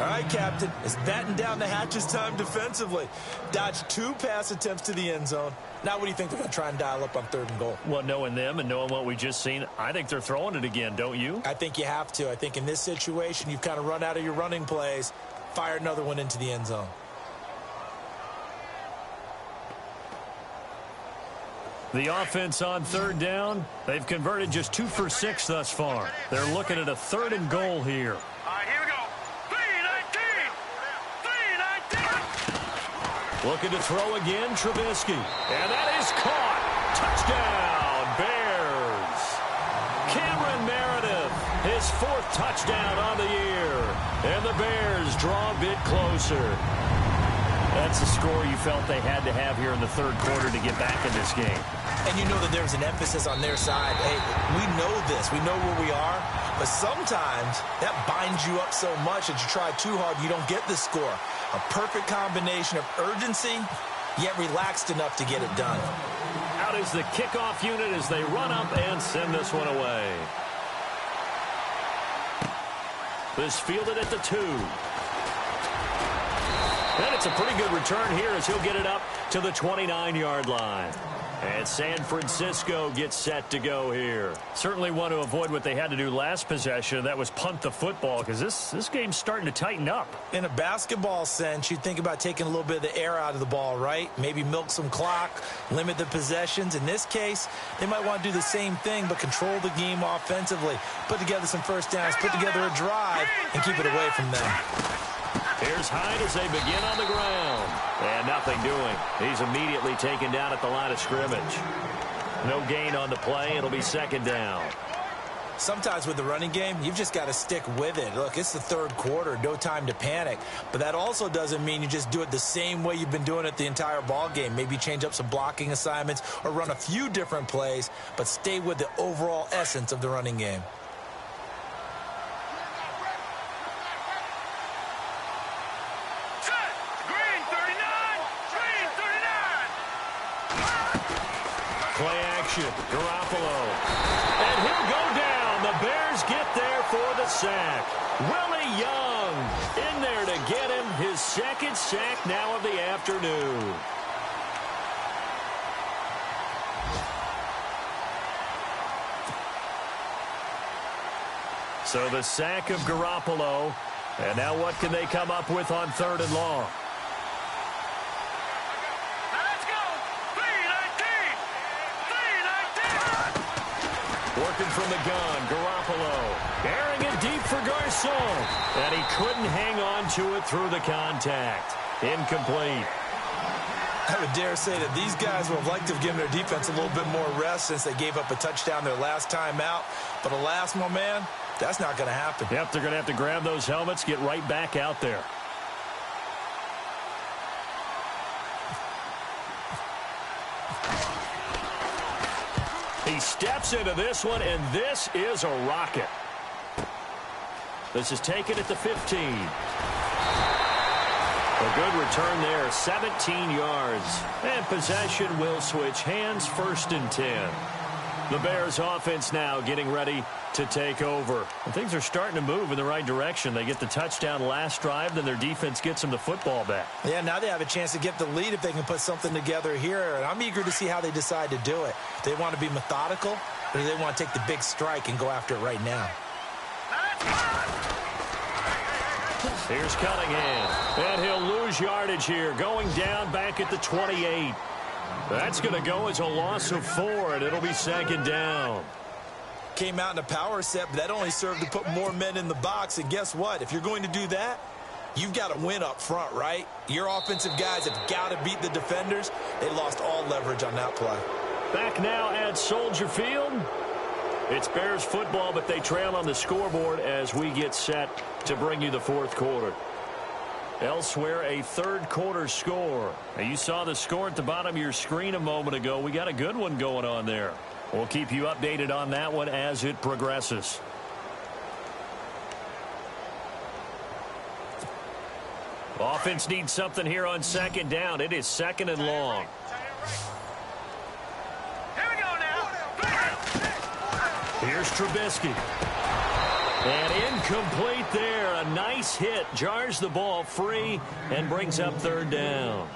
All right, Captain. It's batten down the hatches time defensively. Dodged 2 pass attempts to the end zone. Now what do you think they're going to try and dial up on 3rd and goal? Well, knowing them and knowing what we just seen, I think they're throwing it again, don't you? I think you have to. I think in this situation, you've kind of run out of your running plays. fire another one into the end zone. The offense on third down, they've converted just 2 for 6 thus far. They're looking at a 3rd and goal here. All right, here we go. 3-19. 3-19. Looking to throw again, Trubisky. And that is caught. Touchdown, Bears. Cameron Meredith, his 4th touchdown on the year. And the Bears draw a bit closer. That's a score you felt they had to have here in the 3rd quarter to get back in this game. And you know that there's an emphasis on their side. Hey, we know this. We know where we are. But sometimes that binds you up so much that you try too hard, you don't get the score. A perfect combination of urgency, yet relaxed enough to get it done. Out is the kickoff unit as they run up and send this one away. This fielded at the 2. And it's a pretty good return here as he'll get it up to the 29-yard line. And San Francisco gets set to go here. Certainly want to avoid what they had to do last possession. That was punt the football, because this game's starting to tighten up. In a basketball sense, you think about taking a little bit of the air out of the ball, right? Maybe milk some clock, limit the possessions. In this case, they might want to do the same thing, but control the game offensively. Put together some first downs, put together a drive, and keep it away from them. Here's Hyde as they begin on the ground. And nothing doing. He's immediately taken down at the line of scrimmage. No gain on the play. It'll be 2nd down. Sometimes with the running game, you've just got to stick with it. Look, it's the 3rd quarter. No time to panic. But that also doesn't mean you just do it the same way you've been doing it the entire ball game. Maybe change up some blocking assignments or run a few different plays, but stay with the overall essence of the running game. Garoppolo. And he'll go down. The Bears get there for the sack. Willie Young in there to get him his 2nd sack now of the afternoon. So the sack of Garoppolo. And now what can they come up with on 3rd and long? Working from the gun, Garoppolo. Airing it deep for Garcon. And he couldn't hang on to it through the contact. Incomplete. I would dare say that these guys would have liked to have given their defense a little bit more rest since they gave up a touchdown their last time out. But alas, my man, that's not going to happen. Yep, they're going to have to grab those helmets, get right back out there. He steps into this one, and this is a rocket. This is taken at the 15. A good return there, 17 yards. And possession will switch hands, 1st and 10. The Bears offense now getting ready to take over. And things are starting to move in the right direction. They get the touchdown last drive, then their defense gets them the football back. Yeah, now they have a chance to get the lead if they can put something together here. And I'm eager to see how they decide to do it. Do they want to be methodical, or do they want to take the big strike and go after it right now? Here's Cunningham. And he'll lose yardage here, going down back at the 28. That's going to go as a loss of 4, and it'll be 2nd down. Came out in a power set, but that only served to put more men in the box. And guess what? If you're going to do that, you've got to win up front, right? Your offensive guys have got to beat the defenders. They lost all leverage on that play. Back now at Soldier Field. It's Bears football, but they trail on the scoreboard as we get set to bring you the 4th quarter. Elsewhere, a 3rd quarter score. Now, you saw the score at the bottom of your screen a moment ago. We got a good one going on there. We'll keep you updated on that one as it progresses. Offense needs something here on 2nd down. It is 2nd and long. Here we go now. Here's Trubisky. And incomplete there. A nice hit. Jars the ball free and brings up 3rd down.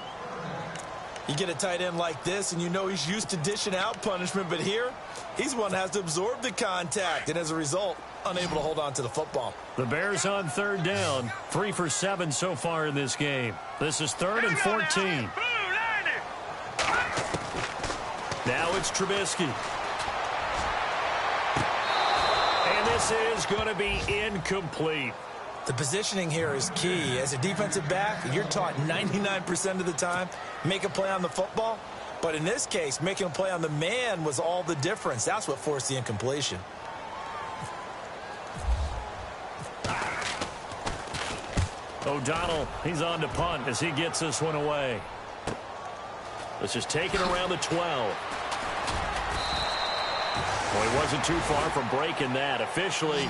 You get a tight end like this, and you know he's used to dishing out punishment, but here, he's one that has to absorb the contact, and as a result, unable to hold on to the football. The Bears on third down, 3 for 7 so far in this game. This is 3rd and 14. Now it's Trubisky. And this is going to be incomplete. The positioning here is key. As a defensive back, you're taught 99% of the time, make a play on the football. But in this case, making a play on the man was all the difference. That's what forced the incompletion. O'Donnell, he's on to punt as he gets this one away. This is taken around the 12. Well, he wasn't too far from breaking that. Officially,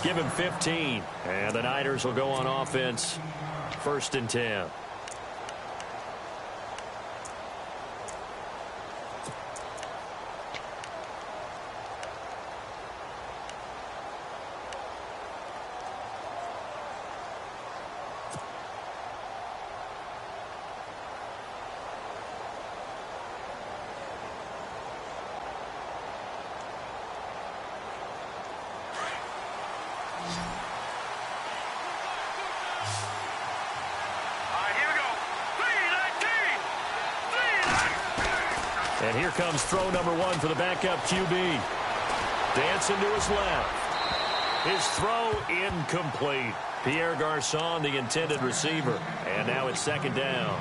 give him 15. And the Niners will go on offense, 1st and 10. And here comes throw number 1 for the backup QB. Dancing to his left. His throw incomplete. Pierre Garçon, the intended receiver. And now it's 2nd down.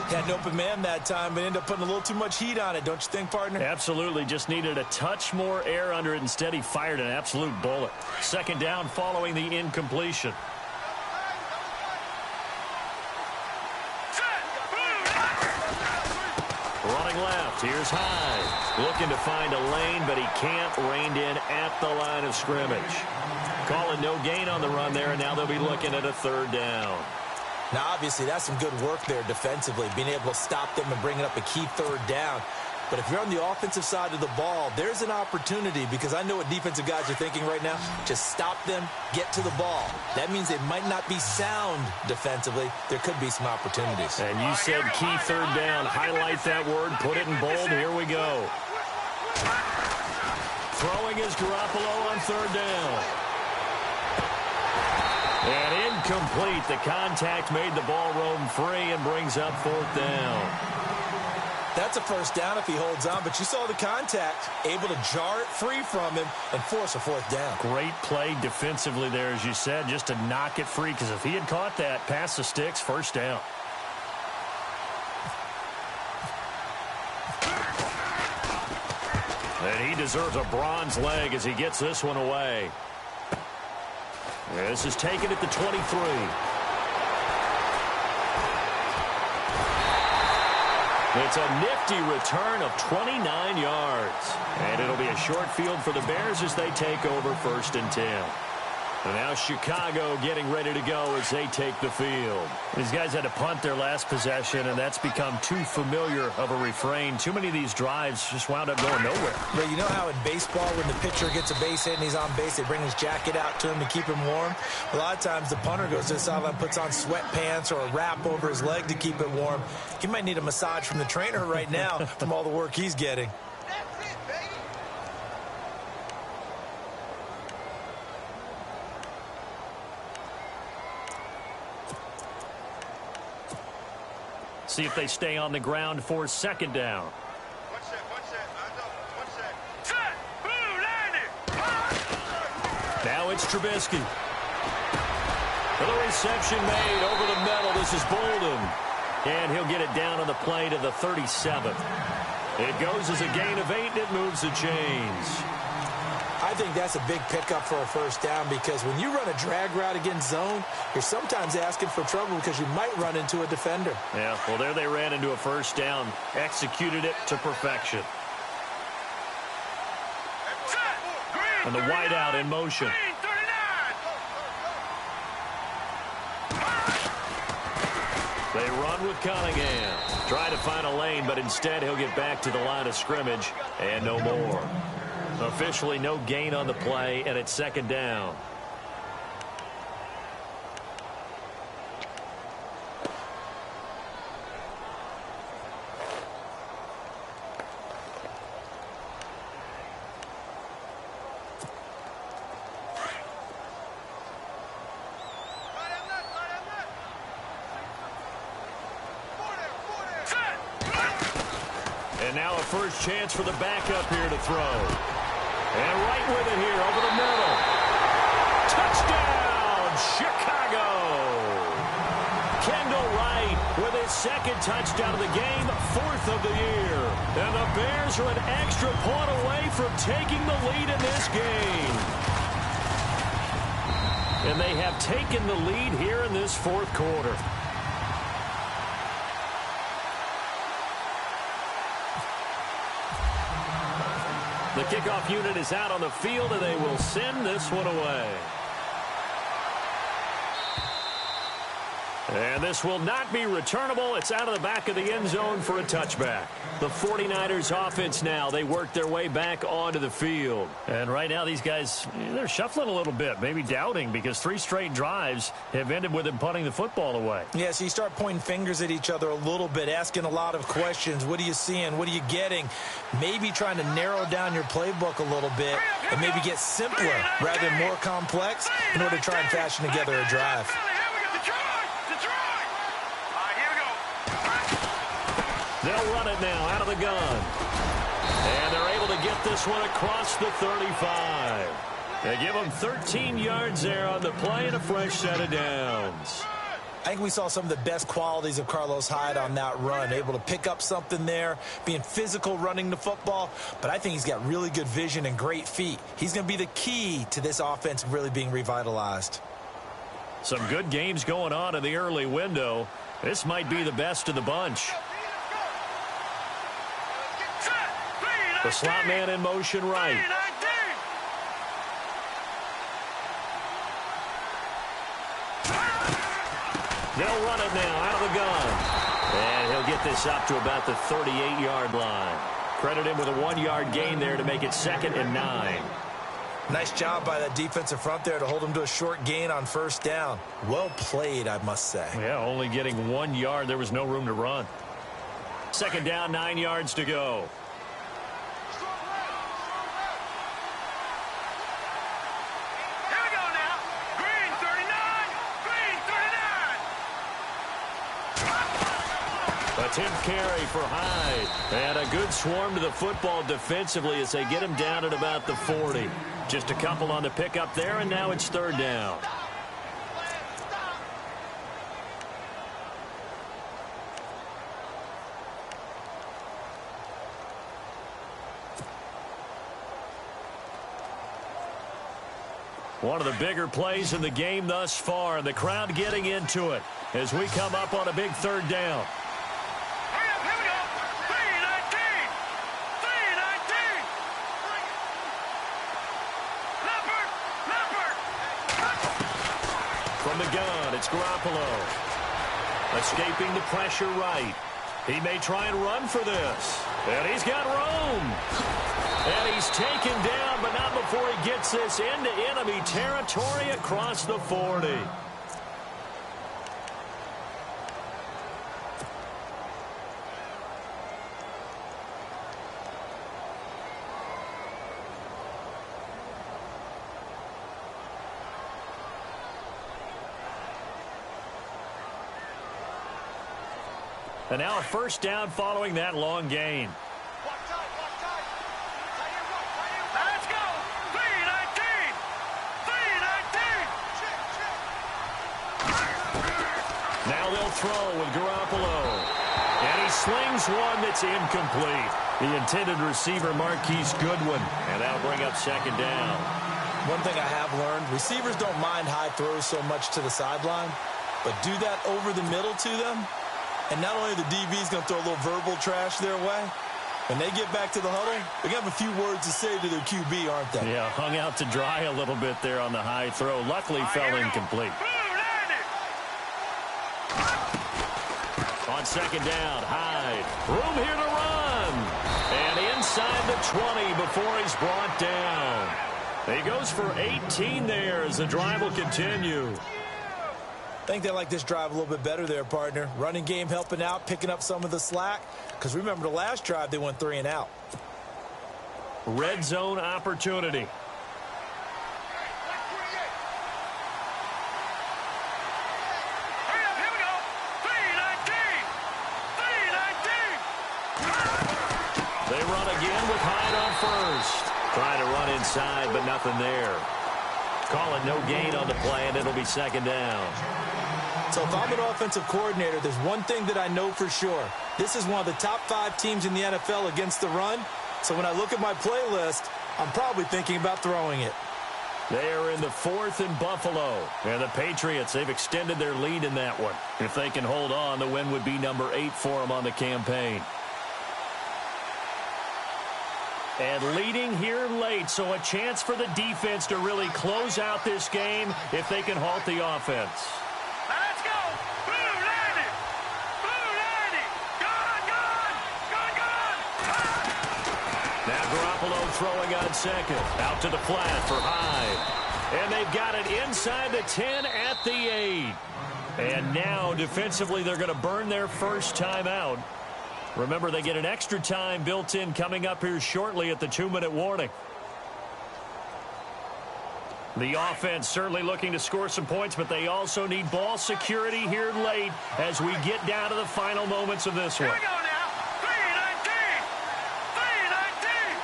Had an open man that time, but ended up putting a little too much heat on it, don't you think, partner? Absolutely. Just needed a touch more air under it. Instead, he fired an absolute bullet. 2nd down following the incompletion. Running left. Here's Hyde. Looking to find a lane, but he can't. Reined in at the line of scrimmage. Calling no gain on the run there, and now they'll be looking at a 3rd down. Now, obviously, that's some good work there defensively, being able to stop them and bringing up a key 3rd down. But if you're on the offensive side of the ball, there's an opportunity, because I know what defensive guys are thinking right now. Just stop them, get to the ball. That means they might not be sound defensively. There could be some opportunities. And you said key 3rd down. Highlight that word, put it in bold. Here we go. Throwing is Garoppolo on 3rd down. And incomplete. The contact made the ball roam free and brings up 4th down. That's a 1st down if he holds on, but you saw the contact, able to jar it free from him and force a 4th down. Great play defensively there, as you said, just to knock it free, because if he had caught that, past the sticks, 1st down. And he deserves a bronze leg as he gets this one away. This is taken at the 23. It's a nifty return of 29 yards. And it'll be a short field for the Bears as they take over 1st and 10. And now Chicago getting ready to go as they take the field. These guys had to punt their last possession, and that's become too familiar of a refrain. Too many of these drives just wound up going nowhere. But you know how in baseball, when the pitcher gets a base hit and he's on base, they bring his jacket out to him to keep him warm? A lot of times the punter goes to the sideline, puts on sweatpants or a wrap over his leg to keep it warm. He might need a massage from the trainer right now from all the work he's getting. See if they stay on the ground for 2nd down. Now it's Trubisky. Well, the reception made over the middle. This is Bolden. And he'll get it down on the play to the 37th. It goes as a gain of 8, and it moves the chains. I think that's a big pickup for a 1st down, because when you run a drag route against zone, you're sometimes asking for trouble because you might run into a defender. Yeah, well, there they ran into a 1st down, executed it to perfection. And the wideout in motion. They run with Cunningham. Try to find a lane, but instead he'll get back to the line of scrimmage and no more. Officially no gain on the play, and it's 2nd down. And now a first chance for the backup here to throw. And right with it here over the middle. Touchdown, Chicago! Kendall Wright with his second touchdown of the game, 4th of the year. And the Bears are an extra point away from taking the lead in this game. And they have taken the lead here in this 4th quarter. The kickoff unit is out on the field, and they will send this one away. And this will not be returnable. It's out of the back of the end zone for a touchback. The 49ers offense now, they work their way back onto the field. And right now these guys, they're shuffling a little bit, maybe doubting, because 3 straight drives have ended with them punting the football away. Yeah, so you start pointing fingers at each other a little bit, asking a lot of questions. What are you seeing? What are you getting? Maybe trying to narrow down your playbook a little bit and maybe get simpler rather than more complex in order to try and fashion together a drive. They'll run it now out of the gun. And they're able to get this one across the 35. They give them 13 yards there on the play and a fresh set of downs. I think we saw some of the best qualities of Carlos Hyde on that run. Able to pick up something there, being physical running the football. But I think he's got really good vision and great feet. He's going to be the key to this offense really being revitalized. Some good games going on in the early window. This might be the best of the bunch. The slot man in motion right. They'll run it now out of the gun. And he'll get this up to about the 38-yard line. Credit him with a 1-yard gain there to make it 2nd and 9. Nice job by that defensive front there to hold him to a short gain on 1st down. Well played, I must say. Yeah, only getting 1 yard. There was no room to run. 2nd down, 9 yards to go. Attempt carry for Hyde. And a good swarm to the football defensively as they get him down at about the 40. Just a couple on the pickup there, and now it's 3rd down. One of the bigger plays in the game thus far, and the crowd getting into it as we come up on a big 3rd down. From the gun, it's Garoppolo. Escaping the pressure right. He may try and run for this. And he's got room. And he's taken down, but not before he gets this into enemy territory across the 40. And now a 1st down following that long gain. Let's go! 3-19! 3-19! Now they'll throw with Garoppolo. And he slings one that's incomplete. The intended receiver, Marquise Goodwin. And that'll bring up 2nd down. One thing I have learned, receivers don't mind high throws so much to the sideline, but do that over the middle to them. And not only the DB's going to throw a little verbal trash their way, when they get back to the huddle, they're going to have a few words to say to their QB, aren't they? Yeah, hung out to dry a little bit there on the high throw. Luckily, fell incomplete. On 2nd down, Hyde. Room here to run. And inside the 20 before he's brought down. He goes for 18 there as the drive will continue. I think they like this drive a little bit better there, partner. Running game helping out, picking up some of the slack. Because remember, the last drive, they went 3 and out. Red zone opportunity. first. Trying to run inside, but nothing there. Call it no gain on the play, and it'll be second down. So if I'm an offensive coordinator, there's one thing that I know for sure. This is one of the top 5 teams in the NFL against the run. So when I look at my playlist, I'm probably thinking about throwing it. They are in the 4th and Buffalo. And the Patriots, they've extended their lead in that one. If they can hold on, the win would be number 8 for them on the campaign. And leading here late, so a chance for the defense to really close out this game if they can halt the offense. Let's go! Blue landing! Blue landing! Gone, gone! Gone, gone! Now Garoppolo throwing on second. Out to the flat for Hyde. And they've got it inside the 10 at the 8. And now defensively they're going to burn their first timeout. Remember, they get an extra time built in coming up here shortly at the 2-minute warning. The offense certainly looking to score some points, but they also need ball security here late as we get down to the final moments of this one. Here we go now. 319! 319!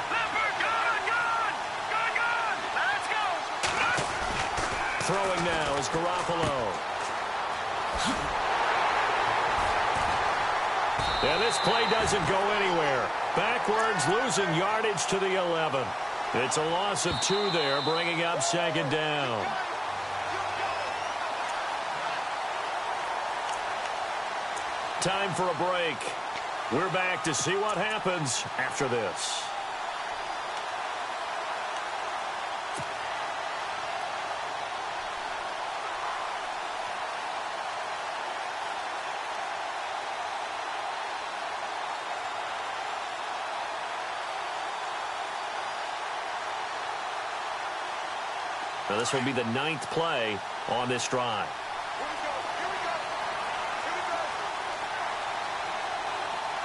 Leopard, gone, gone! Gone, gone! Let's go! Throwing now is Garoppolo. And this play doesn't go anywhere. Backwards, losing yardage to the 11. It's a loss of 2 there, bringing up second down. Time for a break. We're back to see what happens after this. Now this will be the 9th play on this drive.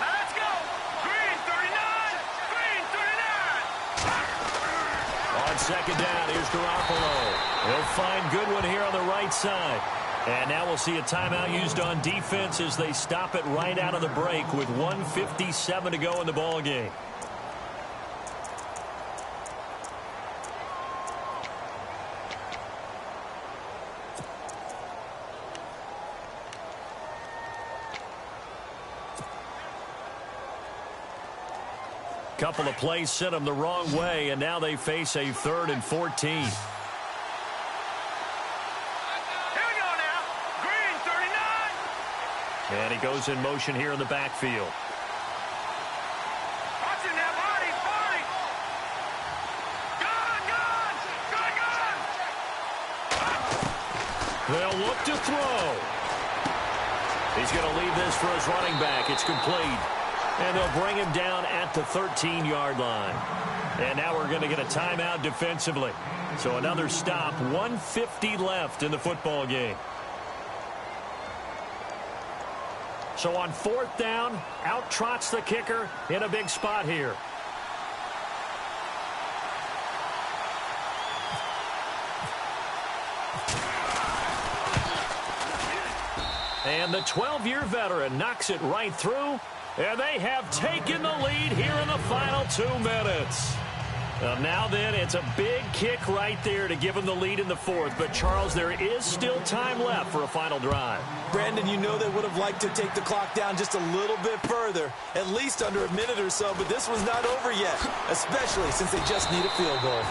Let's go! Green 39! Green 39! On second down, here's Garoppolo. He'll find Goodwin here on the right side. And now we'll see a timeout used on defense as they stop it right out of the break with 1:57 to go in the ball game. Couple of plays sent them the wrong way, and now they face a 3rd and 14. Here we go now. Green 39! And he goes in motion here in the backfield. Watching that body, body! Gone, gone! Gone, gone! They'll look to throw. He's going to leave this for his running back. It's complete. And they'll bring him down at the 13-yard line. And now we're going to get a timeout defensively. So another stop, 1:50 left in the football game. So on 4th down, out trots the kicker in a big spot here. And the 12-year veteran knocks it right through. And they have taken the lead here in the final 2 minutes. Now then, it's a big kick right there to give them the lead in the 4th. But, Charles, there is still time left for a final drive. Brandon, you know they would have liked to take the clock down just a little bit further, at least under a minute or so, but this was not over yet, especially since they just need a field goal.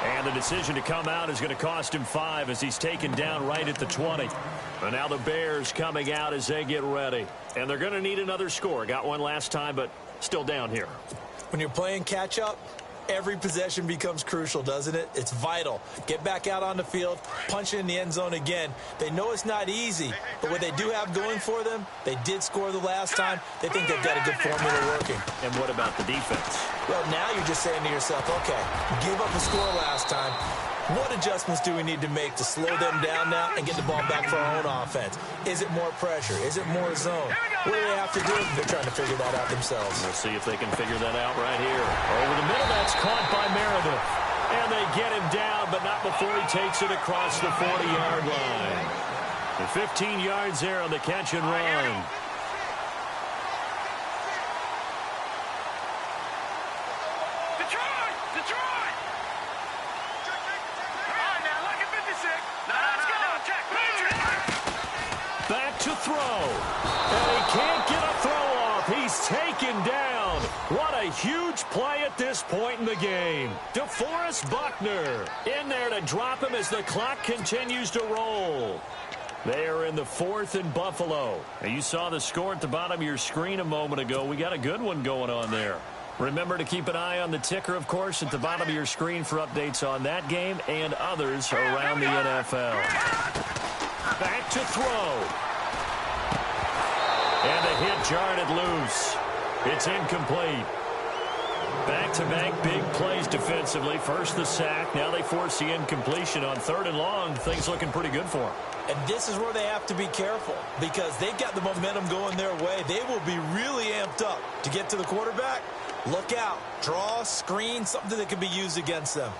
And the decision to come out is going to cost him 5 as he's taken down right at the 20. And now the Bears coming out as they get ready. And they're going to need another score. Got one last time, but still down here. When you're playing catch-up, every possession becomes crucial, doesn't it? It's vital. Get back out on the field, punch it in the end zone again. They know it's not easy, but what they do have going for them, they did score the last time. They think they've got a good formula working. And what about the defense? Well, now you're just saying to yourself, okay, give up a score last time. What adjustments do we need to make to slow them down now and get the ball back for our own offense? Is it more pressure? Is it more zone? What do they have to do? They're trying to figure that out themselves. We'll see if they can figure that out right here. Over the middle, that's caught by Meredith. And they get him down, but not before he takes it across the 40-yard line. And 15 yards there on the catch and run. throw. And he can't get a throw off. He's taken down. What a huge play at this point in the game. DeForest Buckner in there to drop him as the clock continues to roll. They are in the 4th and Buffalo. And you saw the score at the bottom of your screen a moment ago. We got a good one going on there. Remember to keep an eye on the ticker, of course, at the bottom of your screen for updates on that game and others around the NFL. Back to throw. And the hit jarred it loose. It's incomplete. Back-to-back big plays defensively. First the sack. Now they force the incompletion on 3rd and long. Things looking pretty good for them. And this is where they have to be careful because they've got the momentum going their way. They will be really amped up to get to the quarterback. Look out. Draw, screen, something that can be used against them.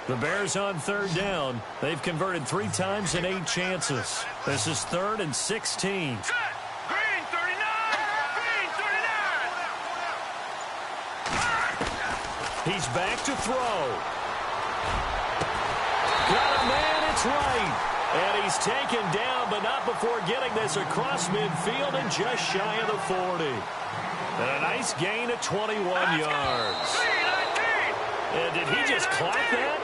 The Bears on 3rd down. They've converted 3 times in 8 chances. This is 3rd and 16. Green 39! Green 39! He's back to throw. Got a man, it's right. And he's taken down, but not before getting this across midfield and just shy of the 40. And a nice gain of 21 yards. And did he just clock that?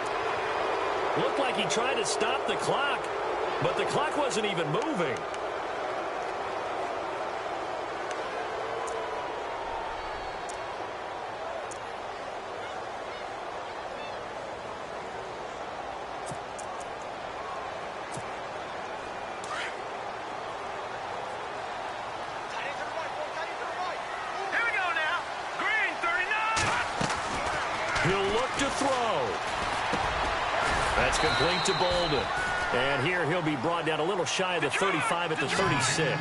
Looked like he tried to stop the clock, but the clock wasn't even moving. He'll look to throw. That's complete to Bolden. And here he'll be brought down a little shy of the 35 at the 36.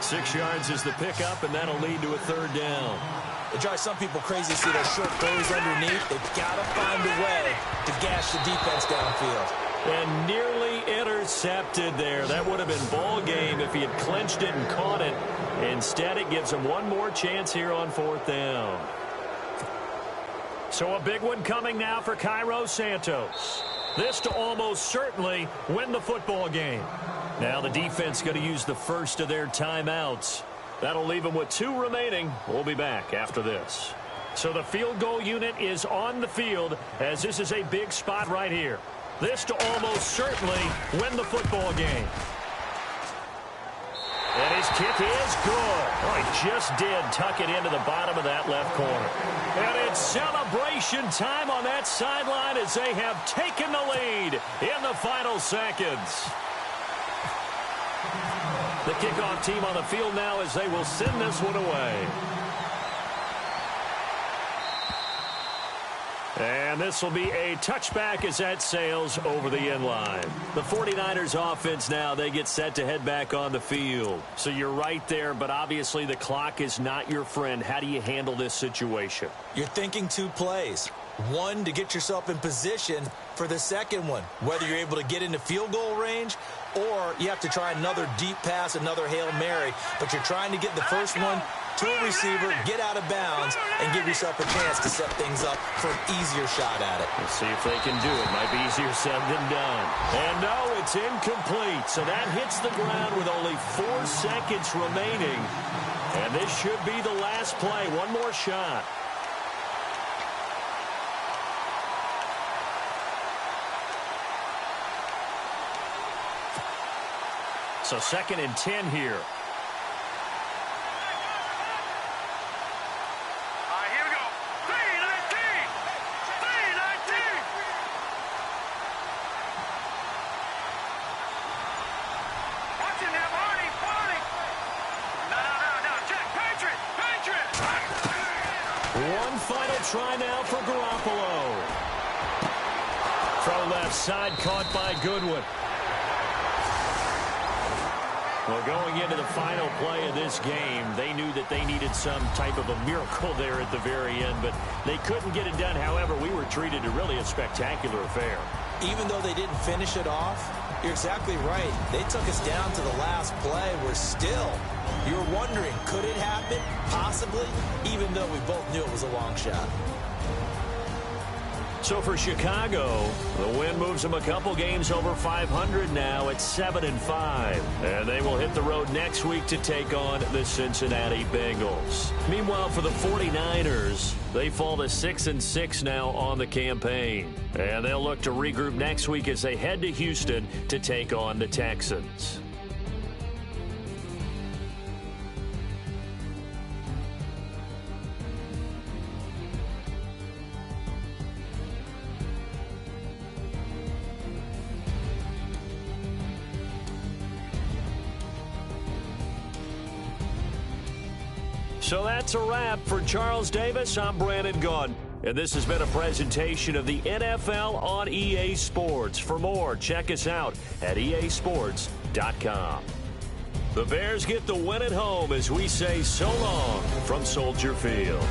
6 yards is the pickup, and that'll lead to a 3rd down. It drives some people crazy to see those short throws underneath. They've got to find a way to gash the defense downfield. And nearly intercepted there. That would have been ball game if he had clinched it and caught it. Instead, it gives him one more chance here on 4th down. So a big one coming now for Cairo Santos. This to almost certainly win the football game. Now the defense going to use the first of their timeouts. That'll leave them with 2 remaining. We'll be back after this. So the field goal unit is on the field as this is a big spot right here. This to almost certainly win the football game. And his kick is good. Oh, he just did tuck it into the bottom of that left corner. And it's celebration time on that sideline as they have taken the lead in the final seconds. The kickoff team on the field now as they will send this one away. And this will be a touchback as that sails over the end line. The 49ers offense now, they get set to head back on the field. So you're right there, but obviously the clock is not your friend. How do you handle this situation? You're thinking 2 plays. One, to get yourself in position for the second one, whether you're able to get into field goal range or you have to try another deep pass, another Hail Mary, but you're trying to get the first one to a receiver, get out of bounds, and give yourself a chance to set things up for an easier shot at it. We'll see if they can do it. Might be easier said than done. And no, it's incomplete. So that hits the ground with only 4 seconds remaining. And this should be the last play. One more shot. So 2nd and 10 here. One final try now for Garoppolo. Throw left side caught by Goodwin. Well, going into the final play of this game, they knew that they needed some type of a miracle there at the very end, but they couldn't get it done. However, we were treated to really a spectacular affair. Even though they didn't finish it off, you're exactly right. They took us down to the last play. We're still, you're wondering, could it happen? Possibly, even though we both knew it was a long shot. So for Chicago, the win moves them a couple games over 500 now at 7-5. And they will hit the road next week to take on the Cincinnati Bengals. Meanwhile, for the 49ers, they fall to 6-6 now on the campaign. And they'll look to regroup next week as they head to Houston to take on the Texans. So that's a wrap. For Charles Davis, I'm Brandon Gunn. And this has been a presentation of the NFL on EA Sports. For more, check us out at easports.com. The Bears get the win at home as we say so long from Soldier Field.